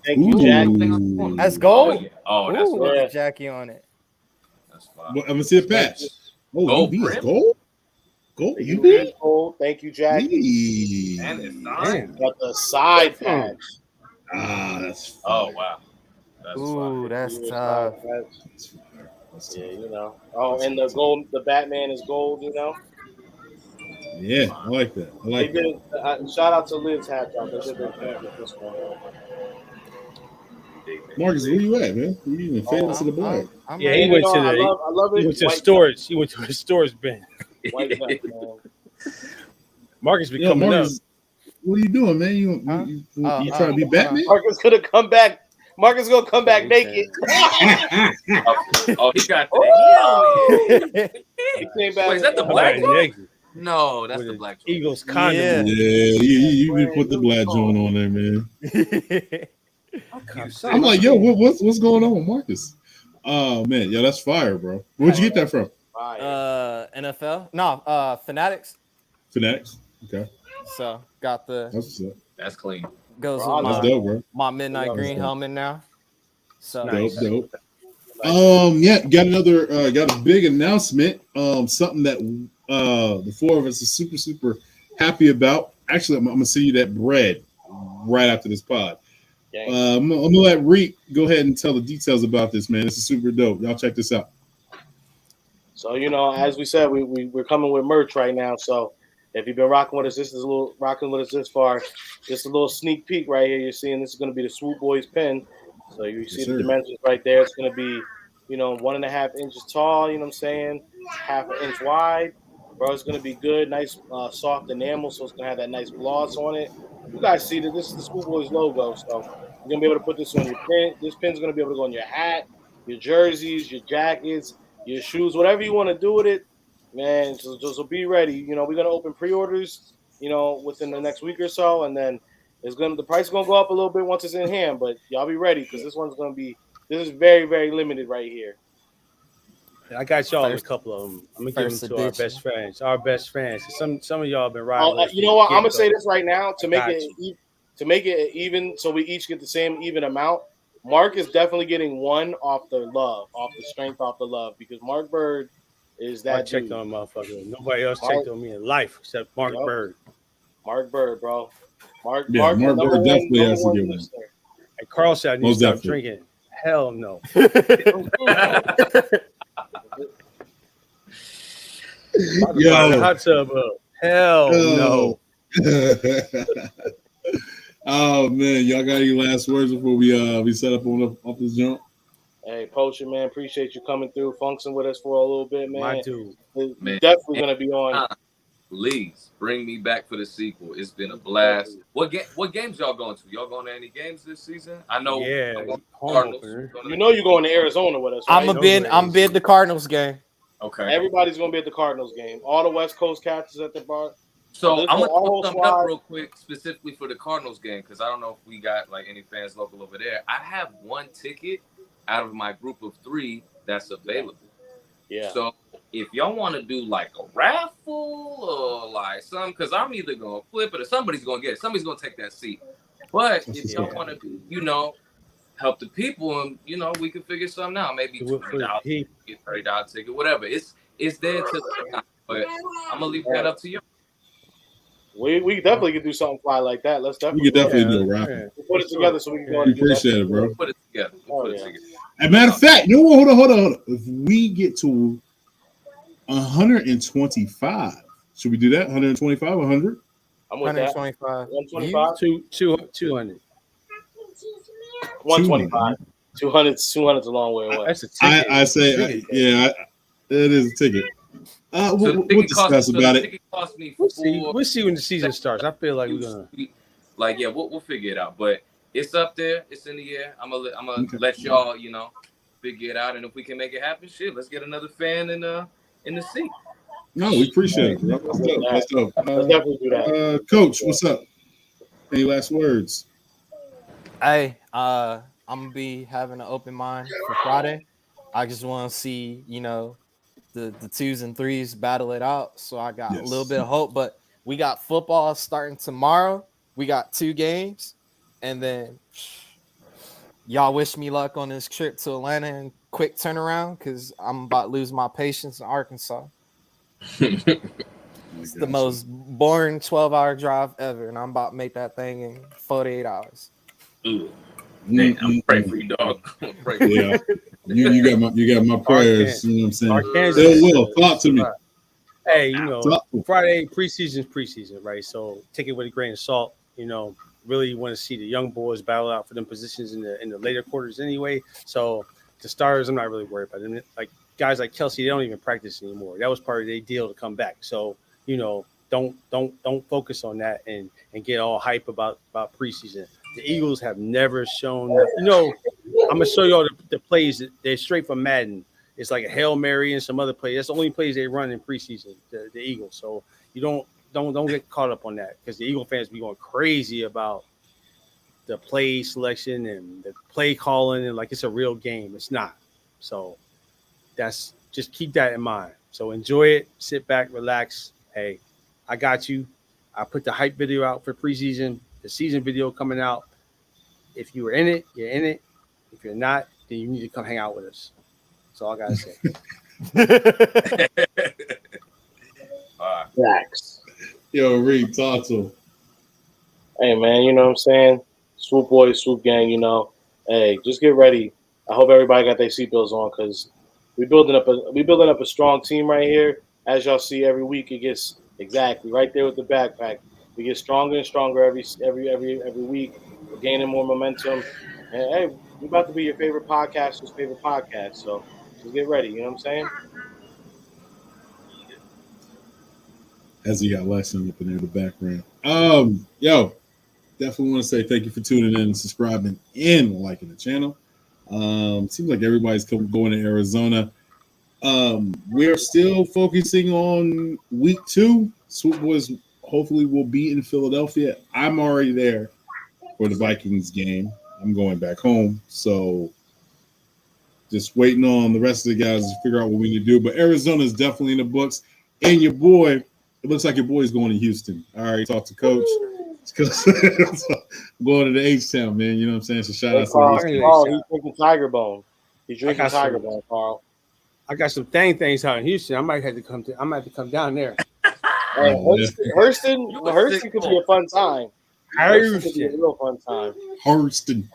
Thank you, Jack. That's gold. That's with Jackie on it. That's fine. I'm gonna see a patch. Gold. Gold. You did. Gold. Thank you, Jackie. And it's nice. Got the side patch. That's fine. Oh wow. That's tough. Yeah, Oh, and the gold, the Batman is gold, Yeah, I like that. Shout out to Liz hat job. They did this one. Marcus, where you at, man? You even famous to the black. He went to I love it. He went to storage. He went to his storage bin. Marcus be coming up. What are you doing, man? You trying to be Batman? Marcus could have come back. Marcus gonna come back naked. He got that. He came back. Wait, is that the black one? Naked. No, that's the black one. Eagles condom. Yeah, you even put the black joint on there, man. I'm like, yo, what's going on with Marcus? Oh man, yo, that's fire, bro. Where'd you get that from? NFL? No, Fanatics. Fanatics. Okay. So got that's clean. Goes with with dope, bro. My midnight green helmet now. So dope. Got a big announcement. Something that the four of us are super happy about. Actually, I'm gonna send you that bread right after this pod. I'm gonna let Reek go ahead and tell the details about this, man. This is super dope. Y'all check this out. So as we said, we're coming with merch right now. So if you've been rocking with us, this far. Just a little sneak peek right here. You're seeing this is going to be the Swoop Boys pin. So you see the dimensions right there. It's going to be, 1.5 inches tall. You know what I'm saying? 0.5 inch wide. Bro, it's going to be good. Nice soft enamel. So it's going to have that nice gloss on it. You guys see that this is the Swoop Boys logo. So You're gonna be able to put this on your pin. This pin's gonna be able to go on your hat, your jerseys, your jackets, your shoes, whatever you want to do with it, man. So be ready. You know, we're gonna open pre-orders, you know, within the next week or so, and then the price is gonna go up a little bit once it's in hand. But y'all be ready because this is very, very limited right here. I got y'all a couple of them. I'm gonna give them to our best friends. Our best friends. Some of y'all have been riding. You know what? I'm gonna say this right now to make it even, so we each get the same even amount. Mark is definitely getting one off the love, off the strength, off the love, because Mark Bird is that. I checked on motherfucker. Nobody else checked on me in life except Mark Bird. Mark Bird, bro. Mark Mark Bird definitely has to get one. And Carl said I need to stop drinking. Hell no. Yo, hot tub up. Hell no. Oh man, y'all got any last words before we set up off this jump? Hey, Pocean, man, appreciate you coming through, function with us for a little bit, man. My dude, man, definitely gonna be on. Please bring me back for the sequel. It's been a blast. What games y'all going to? Y'all going to any games this season? I know. Yeah, you know you're going to Arizona with us, right? I'm bid the Cardinals game. Okay. Everybody's gonna be at the Cardinals game. All the West Coast cats is at the bar. So I'm gonna throw something up real quick, specifically for the Cardinals game, because I don't know if we got like any fans local over there. I have one ticket out of my group of 3 that's available. Yeah. So if y'all want to do like a raffle or like something, because I'm either gonna flip it or somebody's gonna get it. Somebody's gonna take that seat. But if y'all want to, help the people, and we can figure something out. Maybe $20, get $30 ticket, whatever. It's there to. But I'm gonna leave that up to you. We definitely could do something fly like that. Let's definitely. We could definitely do a raffle. We'll put it together so we can go. We appreciate it, bro. Put it together. As a matter of fact, hold on. If we get to 125, should we do that? 125, 100? I'm with 125. 125. 200. 125. 200's a long way away. That's a ticket. I say, it is a ticket. We'll discuss about it. We'll see when the season starts. I feel like we're gonna. We'll figure it out. But it's up there. It's in the air. I'm gonna let y'all, figure it out. And if we can make it happen, shit, let's get another fan in the seat. No, we appreciate it, bro. Let's go. Let's definitely do that. Coach, what's up? Any last words? Hey, I'm gonna be having an open mind for Friday. I just want to see, the 2s and 3s battle it out. So I got a little bit of hope, but we got football starting tomorrow. We got 2 games, and then y'all wish me luck on this trip to Atlanta and quick turnaround because I'm about to lose my patience in Arkansas. It's the most boring 12-hour drive ever, and I'm about to make that thing in 48 hours. Ooh. Hey, I'm praying for you, dog. Yeah, you got my prayers. You know what I'm saying? Arkansas, Will talk to me. Hey, Friday preseason, right? So take it with a grain of salt. Really want to see the young boys battle out for them positions in the later quarters anyway. So the starters, I'm not really worried about them. Like guys like Kelsey, they don't even practice anymore. That was part of their deal to come back. So don't focus on that and get all hype about preseason. The Eagles have never shown. I'm gonna show you all the plays that they're straight from Madden. It's like a Hail Mary and some other plays. That's the only plays they run in preseason. The Eagles. So you don't get caught up on that because the Eagle fans be going crazy about the play selection and the play calling and like it's a real game. It's not. So just keep that in mind. So enjoy it. Sit back, relax. Hey, I got you. I put the hype video out for preseason. The season video coming out. If you were in it, you're in it. If you're not, then you need to come hang out with us. That's all I gotta say. Facts. Yo, Reed, talk to him. Hey man, you know what I'm saying? Swoop Boys, Swoop Gang, Hey, just get ready. I hope everybody got their seatbelts on because we building up a strong team right here. As y'all see every week, it gets exactly right there with the backpack. We get stronger and stronger every week. We're gaining more momentum. And hey, we're about to be your favorite podcaster's favorite podcast. So just get ready. You know what I'm saying? As he got Lexington up in there in the background. Yo, definitely want to say thank you for tuning in and subscribing and liking the channel. Seems like everybody's going to Arizona. We're still focusing on week 2. Swoop Boys hopefully will be in Philadelphia. I'm already there for the Vikings game. I'm going back home, so just waiting on the rest of the guys to figure out what we need to do. But Arizona is definitely in the books. And your boy, it looks like your boy's going to Houston. I already talked to Coach. Going to the H-Town, man. You know what I'm saying? So shout out to Carl, he's drinking Tiger Bone. He's drinking Tiger Bone, Carl. I got some things out in Houston. I might have to come down there. Hey, Hurston could be a fun time. Hurston could be a real fun time. Hurston.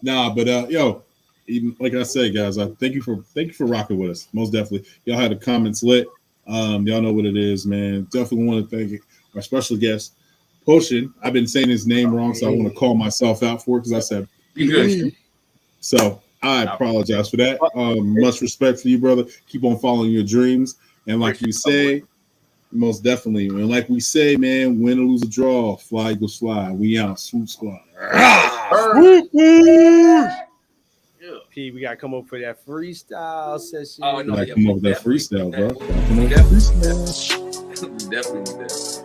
Nah, but yo, even like I said, guys, thank you for rocking with us. Most definitely. Y'all had the comments lit. Y'all know what it is, man. Definitely want to thank our special guest, Pocean. I've been saying his name wrong, so I want to call myself out for it because I said good. So I apologize for that. Much respect for you, brother. Keep on following your dreams. And like you say, most definitely. And like we say, man, win or lose a draw, fly Eagles fly. We out. Swoop Squad. Swoop Boys! P, we gotta come up for that freestyle session. Oh no, come up with that freestyle, bro. Definitely.